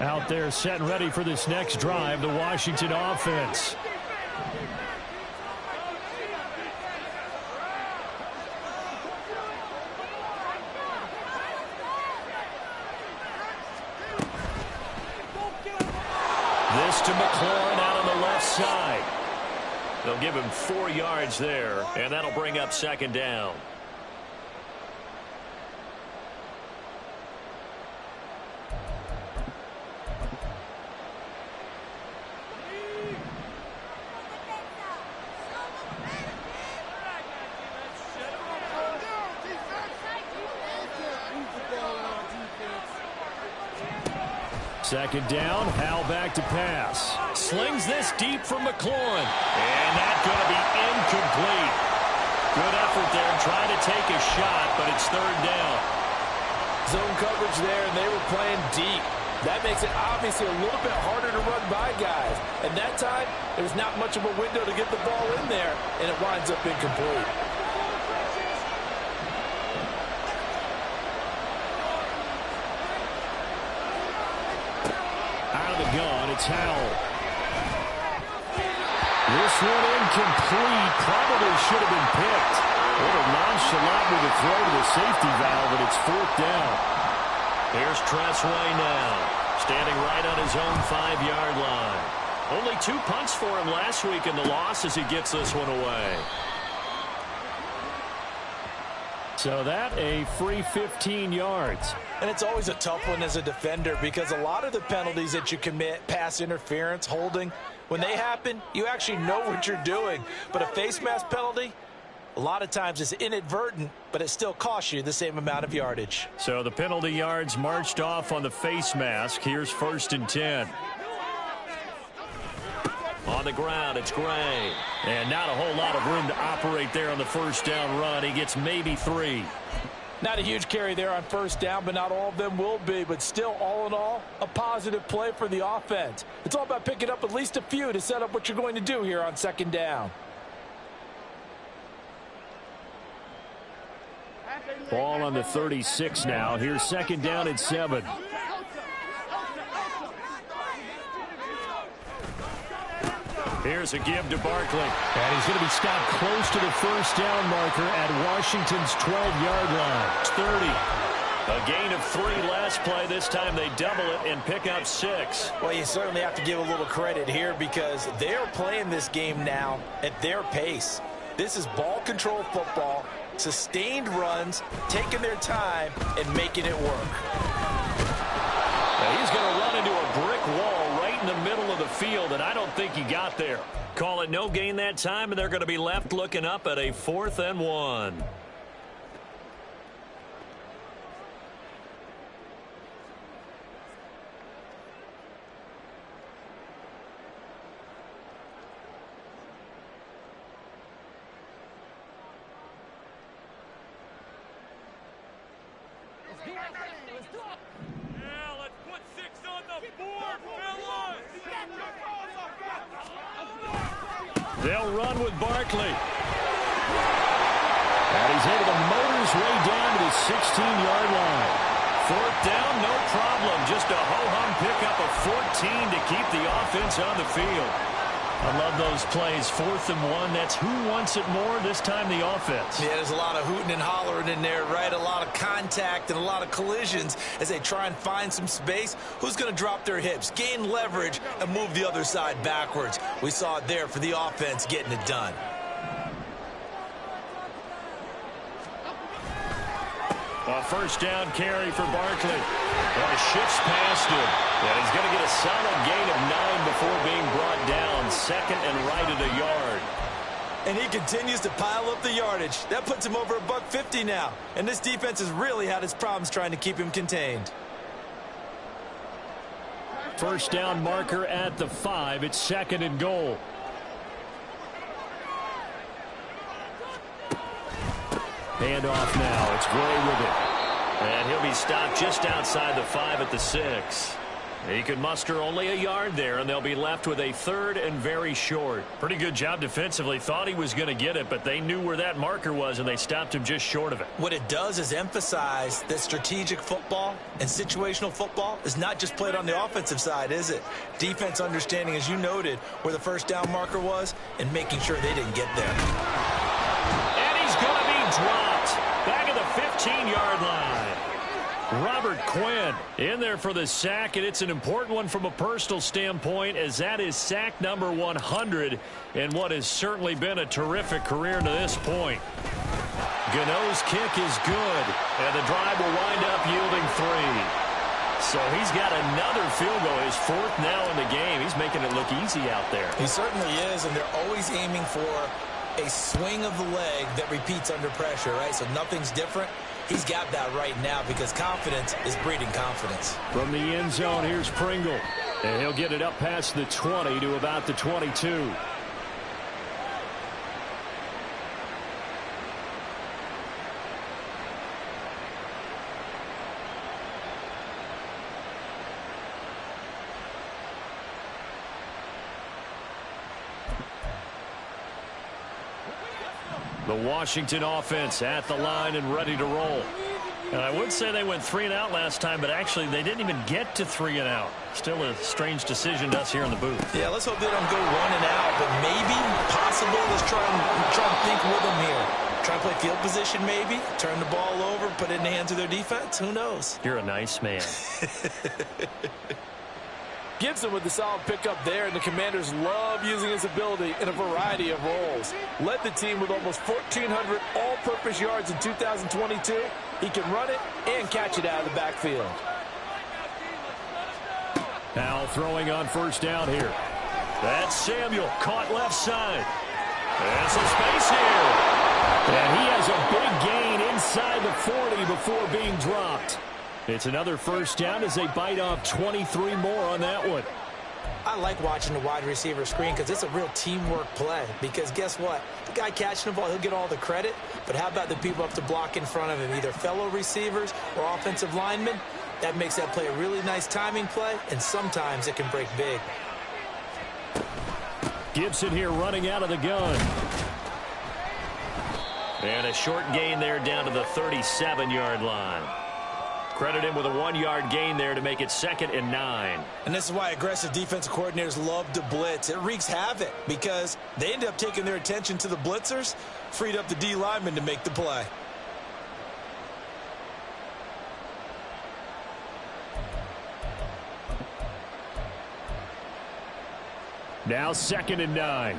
Out there set and ready for this next drive, the Washington offense. This to McLaurin out on the left side. They'll give him 4 yards there, and that'll bring up 2nd down. Second down, Howell back to pass. Slings this deep for McLaurin. And that's going to be incomplete. Good effort there, trying to take a shot, but it's 3rd down. Zone coverage there, and they were playing deep. That makes it obviously a little bit harder to run by guys. And that time, there was not much of a window to get the ball in there, and it winds up incomplete. It's Howell. This one incomplete. Probably should have been picked. A little nonchalant with a throw to the safety valve, and it's 4th down. Here's Tressway now, standing right on his own 5-yard line. Only 2 punts for him last week in the loss as he gets this one away. So that a free 15 yards. And it's always a tough one as a defender because a lot of the penalties that you commit, pass interference, holding, when they happen, you actually know what you're doing. But a face mask penalty, a lot of times it's inadvertent, but it still costs you the same amount of yardage. So the penalty yards marched off on the face mask. Here's 1st and 10. On the ground, it's Gray. And not a whole lot of room to operate there on the 1st down run. He gets maybe 3. Not a huge carry there on 1st down, but not all of them will be. But still, all in all, a positive play for the offense. It's all about picking up at least a few to set up what you're going to do here on 2nd down. Ball on the 36 now. Here's 2nd down and 7. Here's a give to Barkley. And he's going to be stopped close to the 1st down marker at Washington's 12-yard line. It's 30. A gain of 3 last play. This time they double it and pick up 6. Well, you certainly have to give a little credit here because they're playing this game now at their pace. This is ball control football. sustained runs, taking their time, and making it work. Now he's going to run into a brick wall right in the middle of the field, and I don't think he got there. Call it no gain that time, and they're going to be left looking up at a 4th and 1. Yeah, let's put 6 on the board, fellas! They'll run with Barkley. And he's able to motor his way down to the 16-yard line. 4th down, no problem. Just a ho-hum pickup of 14 to keep the offense on the field. I love those plays. 4th and 1. That's who wants it more, this time the offense. Yeah, there's a lot of hooting and hollering in there, right? A lot of contact and a lot of collisions as they try and find some space. Who's going to drop their hips, gain leverage, and move the other side backwards? We saw it there for the offense getting it done. A 1st down carry for Barkley. And he shifts past him. And he's going to get a solid gain of 9 before being brought down. 2nd and right at a yard. And he continues to pile up the yardage. That puts him over $150 now. And this defense has really had its problems trying to keep him contained. 1st down marker at the 5. It's 2nd and goal. Handoff now. It's Gray with it. And he'll be stopped just outside the 5 at the 6. He could muster only a yard there, and they'll be left with a 3rd and very short. Pretty good job defensively. Thought he was going to get it, but they knew where that marker was, and they stopped him just short of it. What it does is emphasize that strategic football and situational football is not just played on the offensive side, is it? Defense understanding, as you noted, where the 1st down marker was and making sure they didn't get there. And he's going to be dropped back at the 15-yard line. Robert Quinn in there for the sack, and it's an important one from a personal standpoint, as that is sack number 100 in what has certainly been a terrific career to this point. Gano's kick is good, and the drive will wind up yielding 3. So he's got another field goal, his 4th now in the game. He's making it look easy out there. He certainly is, and they're always aiming for a swing of the leg that repeats under pressure, right? So nothing's different. He's got that right now because confidence is breeding confidence. From the end zone, here's Pringle. And he'll get it up past the 20 to about the 22. The Washington offense at the line and ready to roll. And I would say they went 3 and out last time, but actually they didn't even get to 3 and out. Still a strange decision to us here in the booth. Yeah, let's hope they don't go 1 and out, but maybe, possibly, let's try and think with them here. Try and play field position maybe, turn the ball over, put it in the hands of their defense. Who knows? You're a nice man. Gibson with the solid pickup there, and the Commanders love using his ability in a variety of roles. Led the team with almost 1,400 all-purpose yards in 2022. He can run it and catch it out of the backfield. Now throwing on 1st down here. That's Samuel, caught left side. There's some space here. And he has a big gain inside the 40 before being dropped. It's another 1st down as they bite off 23 more on that one. I like watching the wide receiver screen because it's a real teamwork play. Because guess what? The guy catching the ball, he'll get all the credit. But how about the people up to block in front of him, either fellow receivers or offensive linemen? That makes that play a really nice timing play, and sometimes it can break big. Gibson here running out of the gun. And a short gain there down to the 37-yard line. Credit him with a 1-yard gain there to make it 2nd and 9. And this is why aggressive defensive coordinators love to blitz. It wreaks havoc because they end up taking their attention to the blitzers, freed up the D lineman to make the play. Now 2nd and 9.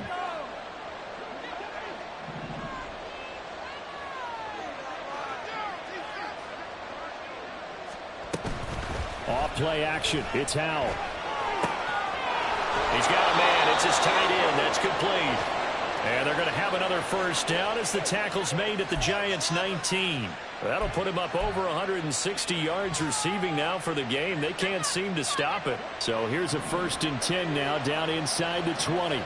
play action. It's Howell. He's got a man. It's his tight end. That's complete. And they're going to have another first down as the tackle's made at the Giants' 19. That'll put him up over 160 yards receiving now for the game. They can't seem to stop it. So here's a 1st and 10 now down inside the 20.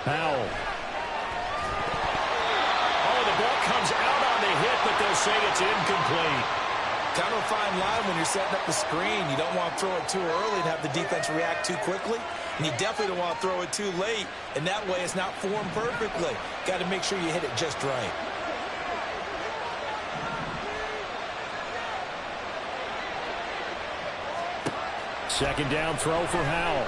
Howell. Oh, the ball comes out on the hit, but they'll say it's incomplete. Kind of a fine line when you're setting up the screen. You don't want to throw it too early and have the defense react too quickly. And you definitely don't want to throw it too late. And that way it's not formed perfectly. Got to make sure you hit it just right. Second down throw for Howell.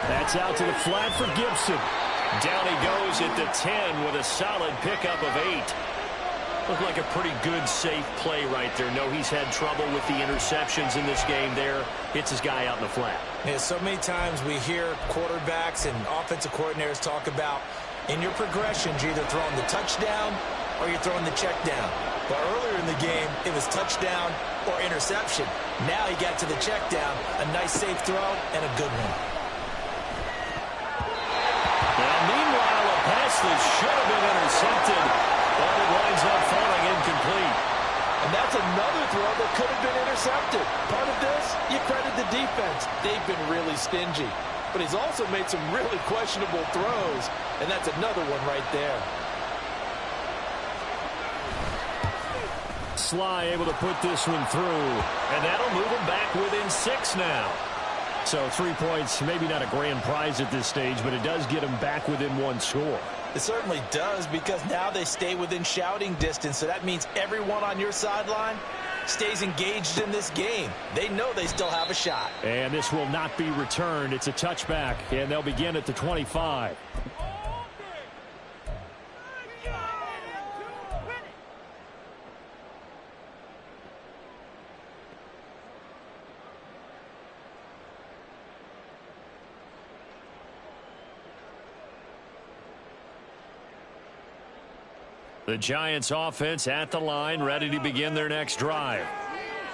That's out to the flat for Gibson. Down he goes at the 10 with a solid pickup of 8. Looked like a pretty good, safe play right there. No, he's had trouble with the interceptions in this game there. Hits his guy out in the flat. Yeah, so many times we hear quarterbacks and offensive coordinators talk about in your progressions, you're either throwing the touchdown or you're throwing the check down. But earlier in the game, it was touchdown or interception. Now he got to the check down. A nice, safe throw and a good one. And meanwhile, a pass that should have been intercepted, but it winds up falling incomplete. And that's another throw that could have been intercepted. Part of this, you credit the defense. They've been really stingy. But he's also made some really questionable throws, and that's another one right there. Sly able to put this one through, and that'll move him back within 6 now. So 3 points, maybe not a grand prize at this stage, but it does get him back within 1 score. It certainly does, because now they stay within shouting distance, so that means everyone on your sideline stays engaged in this game. They know they still have a shot. And this will not be returned. It's a touchback, and they'll begin at the 25. The Giants offense at the line, ready to begin their next drive.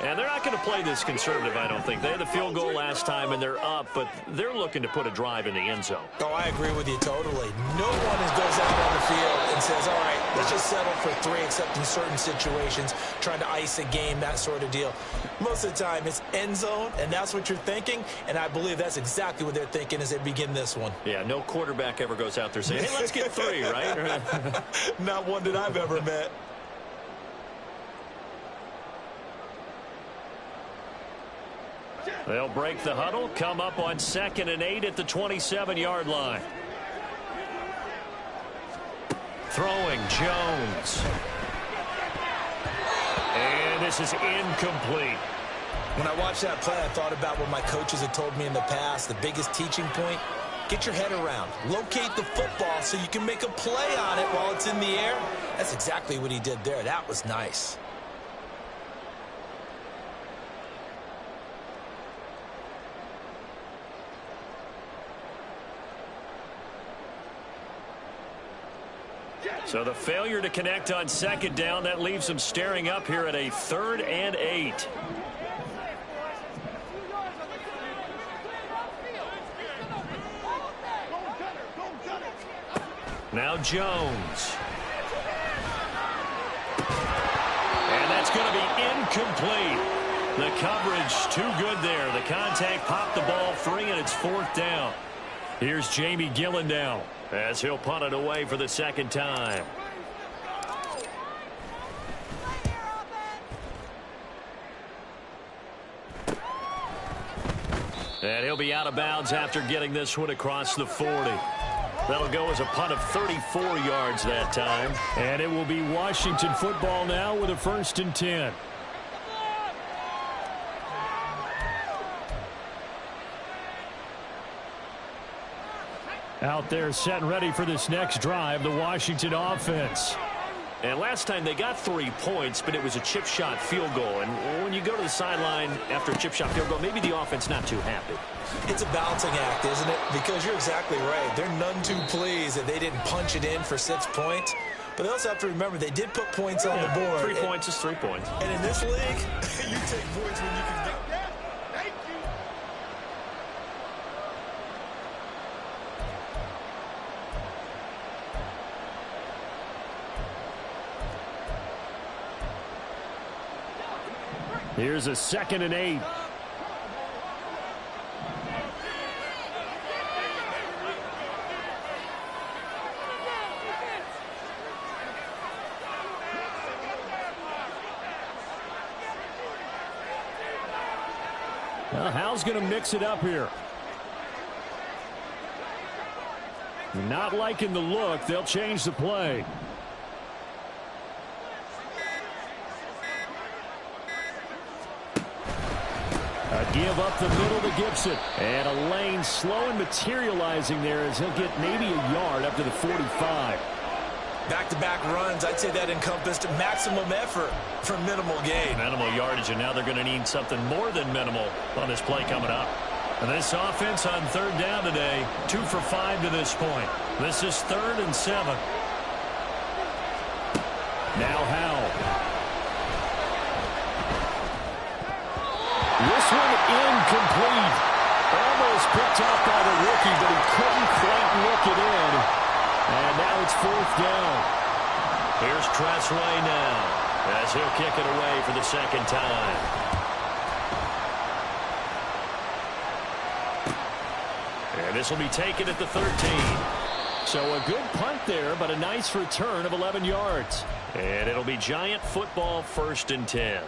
And they're not going to play this conservative, I don't think. They had the field goal last time, and they're up, but they're looking to put a drive in the end zone. Oh, I agree with you totally. No one goes out on the field and says, all right, let's just settle for 3, except in certain situations, trying to ice a game, that sort of deal. Most of the time, it's end zone, and that's what you're thinking, and I believe that's exactly what they're thinking as they begin this one. Yeah, no quarterback ever goes out there saying, hey, let's get 3, right? Not one that I've ever met. They'll break the huddle, come up on 2nd and 8 at the 27-yard line. Throwing, Jones. And this is incomplete. When I watched that play, I thought about what my coaches had told me in the past. The biggest teaching point, get your head around. Locate the football so you can make a play on it while it's in the air. That's exactly what he did there. That was nice. So the failure to connect on 2nd down, that leaves them staring up here at a 3rd and 8. Now Jones. And that's going to be incomplete. The coverage too good there. The contact popped the ball free, and it's 4th down. Here's Jamie Gillen now, as he'll punt it away for the 2nd time. And he'll be out of bounds after getting this one across the 40. That'll go as a punt of 34 yards that time. And it will be Washington football now with a 1st and 10. Out there set and ready for this next drive, the Washington offense. And last time they got 3 points, but it was a chip shot field goal. And when you go to the sideline after a chip shot field goal, maybe the offense not too happy. It's a balancing act, isn't it? Because you're exactly right. They're none too pleased that they didn't punch it in for 6 points. But they also have to remember they did put points on the board. 3 points is 3 points. And in this league, you take points when you can get. Thank you. Here's a 2nd and 8. Well, Hal's going to mix it up here. Not liking the look. They'll change the play. A give up the middle to Gibson. And a lane slow and materializing there as he'll get maybe a yard up to the 45. Back-to-back runs, I'd say that encompassed maximum effort for minimal gain. Minimal yardage, and now they're going to need something more than minimal on this play coming up. And this offense on 3rd down today, 2 for 5 to this point. This is 3rd and 7. Now Howell. This one incomplete. Almost picked off by the rookie, but he couldn't quite look it in. And now it's 4th down. Here's Tressway now as he'll kick it away for the 2nd time. And this will be taken at the 13. So a good punt there, but a nice return of 11 yards. And it'll be Giant football 1st and 10.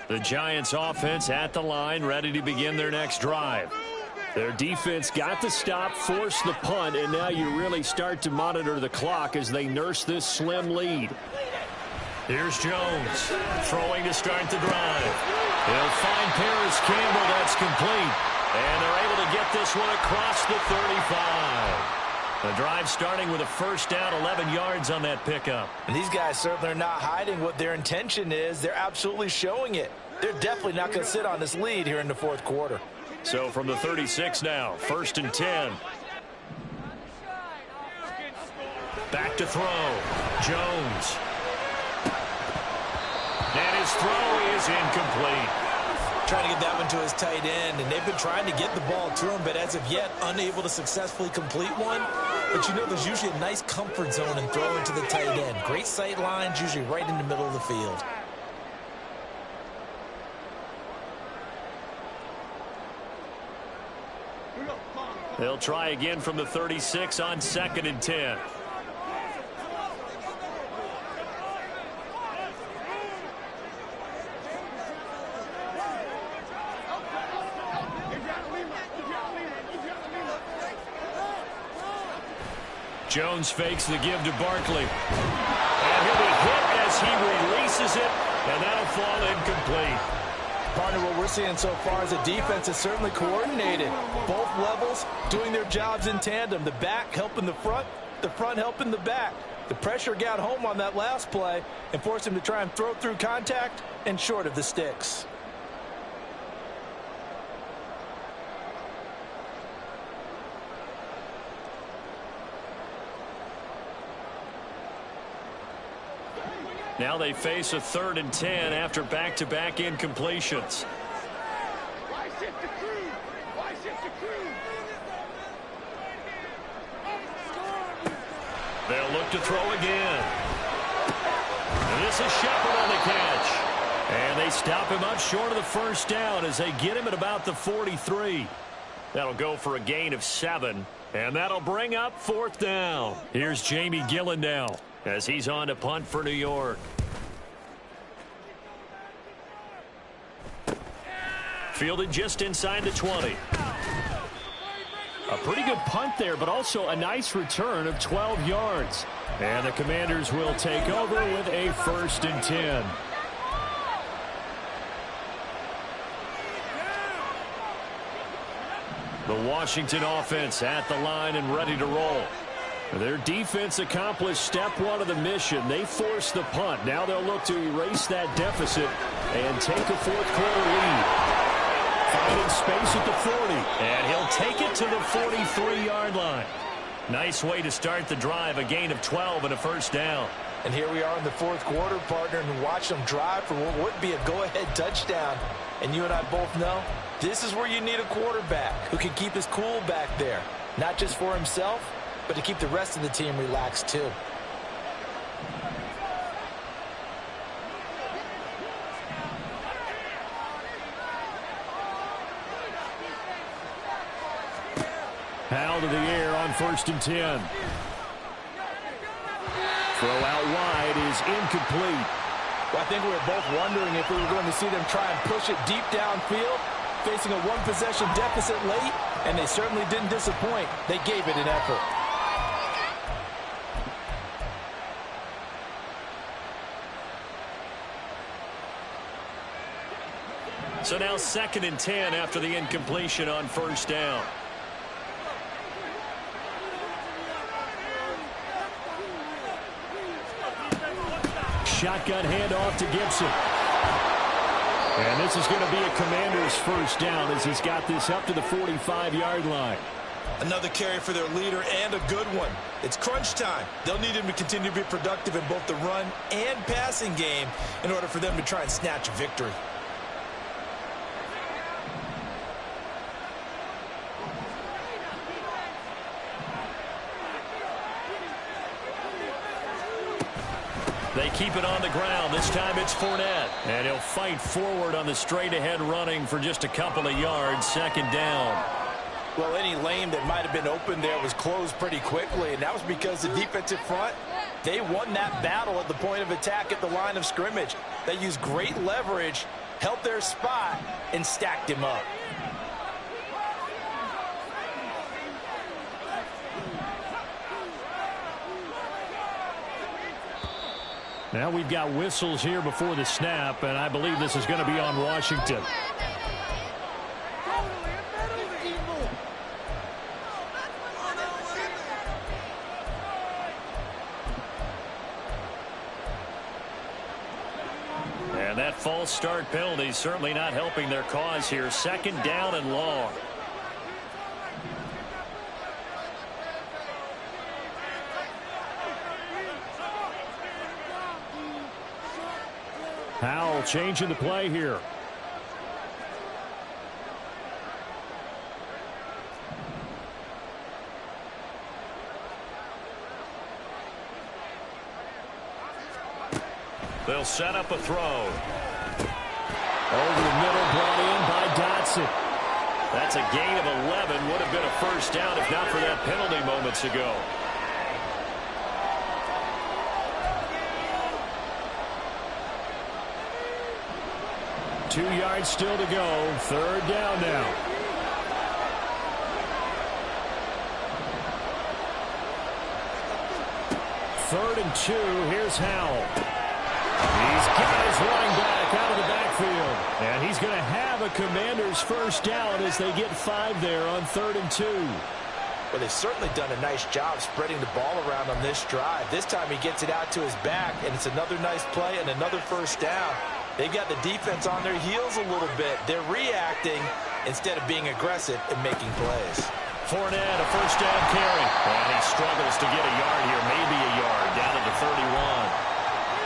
The Giants offense at the line, ready to begin their next drive. Their defense got the stop, forced the punt, and now you really start to monitor the clock as they nurse this slim lead. Here's Jones throwing to start the drive. He'll find Paris Campbell. That's complete. And they're able to get this one across the 35. The drive starting with a 1st down, 11 yards on that pickup. And these guys certainly are not hiding what their intention is. They're absolutely showing it. They're definitely not going to sit on this lead here in the 4th quarter. So from the 36 now, 1st and 10. Back to throw. Jones. And his throw is incomplete. Trying to get that one to his tight end, and they've been trying to get the ball to him, but as of yet, unable to successfully complete one. But you know there's usually a nice comfort zone in throwing to the tight end. Great sight lines, usually right in the middle of the field. They'll try again from the 36 on 2nd and 10. Jones fakes the give to Barkley. And he'll be hit as he releases it, and that'll fall incomplete. Partner, what we're seeing so far is the defense is certainly coordinated. Both levels doing their jobs in tandem. The back helping the front helping the back. The pressure got home on that last play and forced him to try and throw through contact and short of the sticks. Now they face a 3rd and 10 after back-to-back incompletions. Why shift the crew? Why shift the crew? They'll look to throw again. And this is Shepard on the catch. And they stop him up short of the 1st down as they get him at about the 43. That'll go for a gain of 7. And that'll bring up 4th down. Here's Jamie Gillen now as he's on to punt for New York. Fielded just inside the 20. A pretty good punt there, but also a nice return of 12 yards. And the Commanders will take over with a 1st and 10. The Washington offense at the line and ready to roll. Their defense accomplished step 1 of the mission. They forced the punt. Now they'll look to erase that deficit and take a 4th quarter lead. Finding space at the 40. And he'll take it to the 43-yard line. Nice way to start the drive. A gain of 12 and a 1st down. And here we are in the 4th quarter, partner, and watch them drive for what would be a go-ahead touchdown. And you and I both know this is where you need a quarterback who can keep his cool back there. Not just for himself, but to keep the rest of the team relaxed too. Howell to the air on 1st and 10. Throw out wide is incomplete. Well, I think we were both wondering if we were going to see them try and push it deep downfield, facing a 1-possession deficit late, and they certainly didn't disappoint. They gave it an effort. So now 2nd and 10 after the incompletion on 1st down. Shotgun handoff to Gibson. And this is going to be a Commander's 1st down as he's got this up to the 45-yard line. Another carry for their leader and a good one. It's crunch time. They'll need him to continue to be productive in both the run and passing game in order for them to try and snatch a victory. They keep it on the ground. This time it's Fournette. And he'll fight forward on the straight-ahead running for just a couple of yards. 2nd down. Well, any lane that might have been open there was closed pretty quickly, and that was because the defensive front, they won that battle at the point of attack at the line of scrimmage. They used great leverage, held their spot, and stacked him up. Now we've got whistles here before the snap, and I believe this is going to be on Washington. And that false start penalty is certainly not helping their cause here. 2nd down and long. Howell changing the play here. They'll set up a throw. Over the middle, brought in by Dotson. That's a gain of 11. Would have been a 1st down if not for that penalty moments ago. Two yards still to go. 3rd down now. Third and 2. Here's Howell. He's got his running back out of the backfield. And he's going to have a Commander's 1st down as they get 5 there on 3rd and 2. Well, they've certainly done a nice job spreading the ball around on this drive. This time he gets it out to his back, and it's another nice play and another 1st down. They've got the defense on their heels a little bit. They're reacting instead of being aggressive and making plays. Fournette, a 1st down carry. And he struggles to get a yard here, maybe a yard, down to the 31.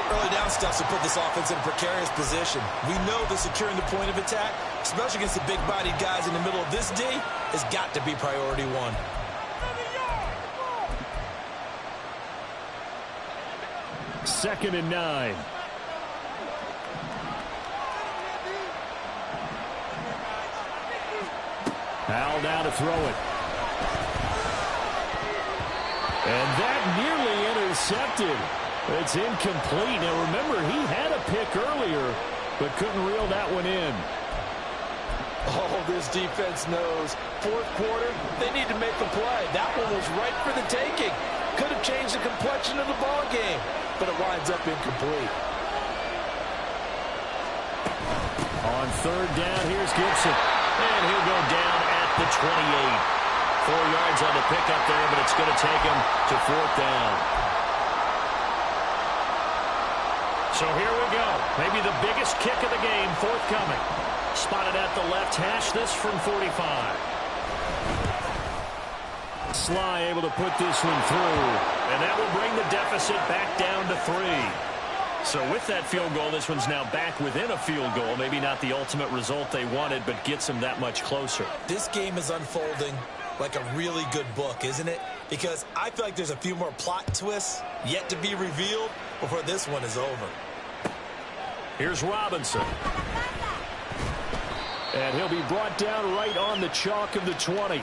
Early down stuff to put this offense in a precarious position. We know that securing the point of attack, especially against the big-bodied guys in the middle of this D, has got to be priority 1. Second and 9. Howell now to throw it. And that nearly intercepted. It's incomplete. Now remember, he had a pick earlier, but couldn't reel that one in. Oh, this defense knows. Fourth quarter, they need to make a play. That one was right for the taking. Could have changed the complexion of the ball game, but it winds up incomplete. On third down, here's Gibson. And he'll go down at the 28. 4 yards on the pickup there, but it's going to take him to fourth down. So here we go. Maybe the biggest kick of the game forthcoming. Spotted at the left hash, this from 45. Sly able to put this one through. And that will bring the deficit back down to 3. So with that field goal, this one's now back within a field goal. Maybe not the ultimate result they wanted, but gets them that much closer. This game is unfolding like a really good book, isn't it? Because I feel like there's a few more plot twists yet to be revealed before this one is over. Here's Robinson. And he'll be brought down right on the chalk of the 20.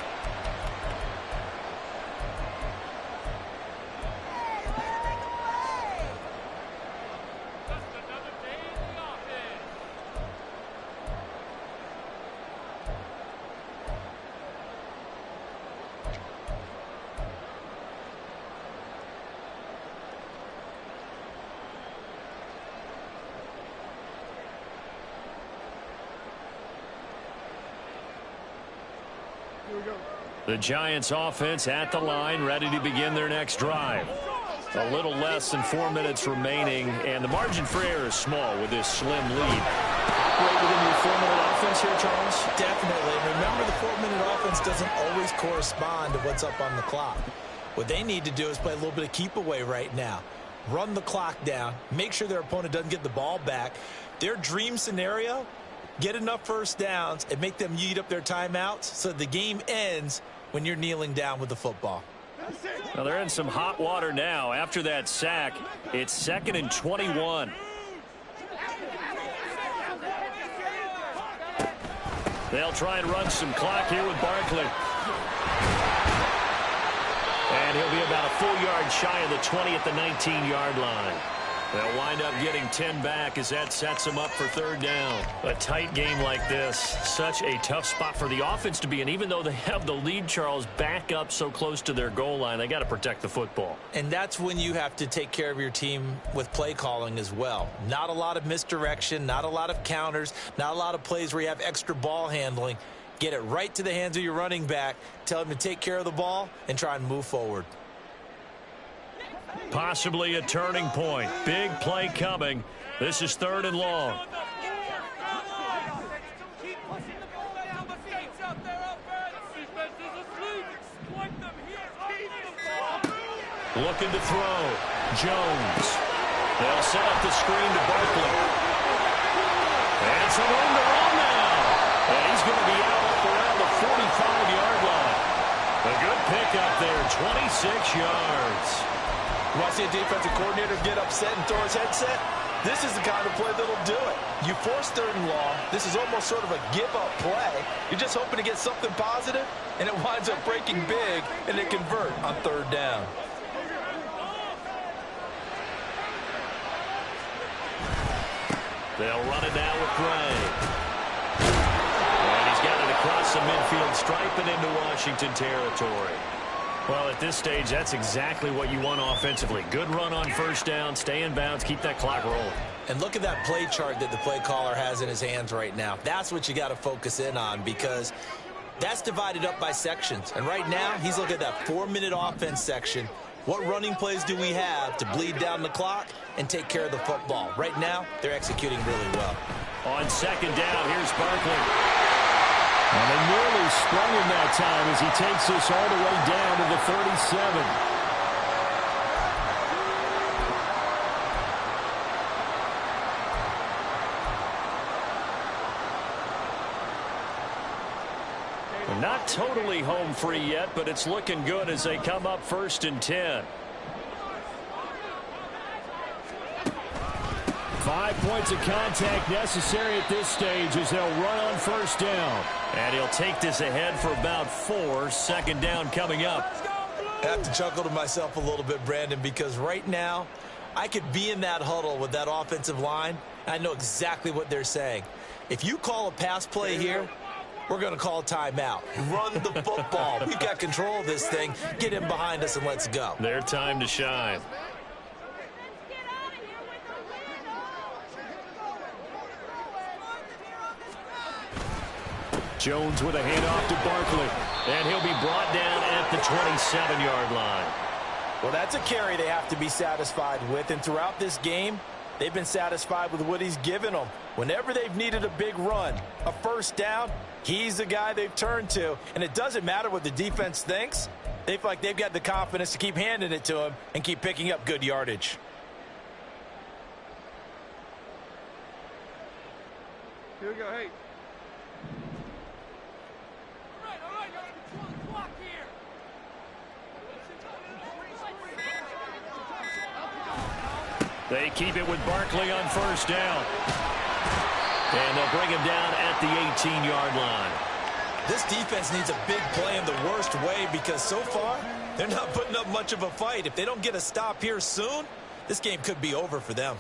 The Giants offense at the line, ready to begin their next drive. A little less than 4 minutes remaining, and the margin for error is small with this slim lead. Operate within your 4-minute offense here, Charles? Definitely. Remember, the 4-minute offense doesn't always correspond to what's up on the clock. What they need to do is play a little bit of keep away right now. Run the clock down. Make sure their opponent doesn't get the ball back. Their dream scenario, get enough first downs and make them yeet up their timeouts so the game ends when you're kneeling down with the football. Well, they're in some hot water now. After that sack, it's 2nd and 21. They'll try and run some clock here with Barkley. And he'll be about a full yard shy of the 20 at the 19-yard line. They'll wind up getting 10 back as that sets them up for third down. A tight game like this, such a tough spot for the offense to be in. Even though they have the lead, Charles, back up so close to their goal line, they got to protect the football. And that's when you have to take care of your team with play calling as well. Not a lot of misdirection, not a lot of counters, not a lot of plays where you have extra ball handling. Get it right to the hands of your running back, tell him to take care of the ball, and try and move forward. Possibly a turning point. Big play coming. This is 3rd and long. Looking to throw. Jones. They'll set up the screen to Barkley. And some room to run now. And he's going to be out up around the 45-yard line. A good pickup there, 26 yards. You want to see a defensive coordinator get upset and throw his headset? This is the kind of play that'll do it. You force 3rd and long. This is almost sort of a give-up play. You're just hoping to get something positive, and it winds up breaking big, and they convert on 3rd down. They'll run it now with Gray. And he's got it across the midfield stripe and into Washington territory. Well, at this stage, that's exactly what you want offensively. Good run on first down, stay in bounds, keep that clock rolling. And look at that play chart that the play caller has in his hands right now. That's what you got to focus in on because that's divided up by sections. And right now, he's looking at that 4-minute offense section. What running plays do we have to bleed down the clock and take care of the football? Right now, they're executing really well. On 2nd down, here's Barkley. And they nearly sprung him that time as he takes this all the way down to the 37. Not totally home free yet, but it's looking good as they come up 1st and 10. 5 points of contact necessary at this stage as they'll run on 1st down. And he'll take this ahead for about 4. 2nd down coming up. I have to chuckle to myself a little bit, Brandon, because right now I could be in that huddle with that offensive line. I know exactly what they're saying. If you call a pass play here, we're going to call timeout. Run the football. We've got control of this thing. Get him behind us and let's go. Their time to shine. Jones with a handoff to Barkley. And he'll be brought down at the 27-yard line. Well, that's a carry they have to be satisfied with. And throughout this game, they've been satisfied with what he's given them. Whenever they've needed a big run, a first down, he's the guy they've turned to. And it doesn't matter what the defense thinks. They feel like they've got the confidence to keep handing it to him and keep picking up good yardage. Here we go, hey. They keep it with Barkley on first down. And they'll bring him down at the 18-yard line. This defense needs a big play in the worst way because so far, they're not putting up much of a fight. If they don't get a stop here soon, this game could be over for them.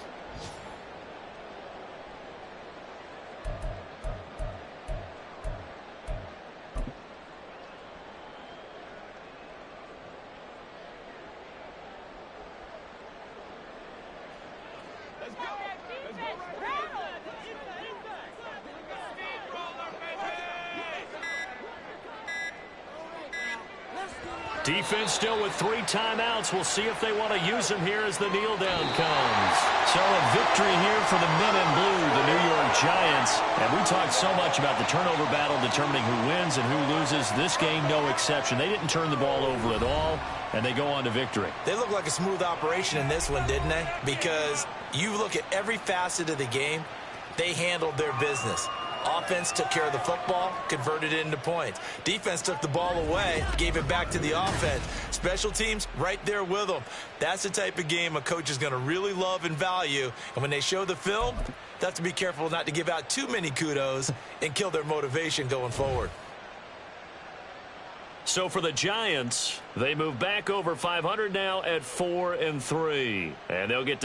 Defense still with 3 timeouts. We'll see if they want to use them here as the kneel down comes. So a victory here for the men in blue, the New York Giants. And we talked so much about the turnover battle determining who wins and who loses. This game, no exception. They didn't turn the ball over at all, and they go on to victory. They look like a smooth operation in this one, didn't they? Because you look at every facet of the game, they handled their business. Offense took care of the football, converted it into points. Defense took the ball away, gave it back to the offense. Special teams, right there with them. That's the type of game a coach is going to really love and value. And when they show the film, they have to be careful not to give out too many kudos and kill their motivation going forward. So for the Giants, they move back over 500 now at 4-3. And they'll get to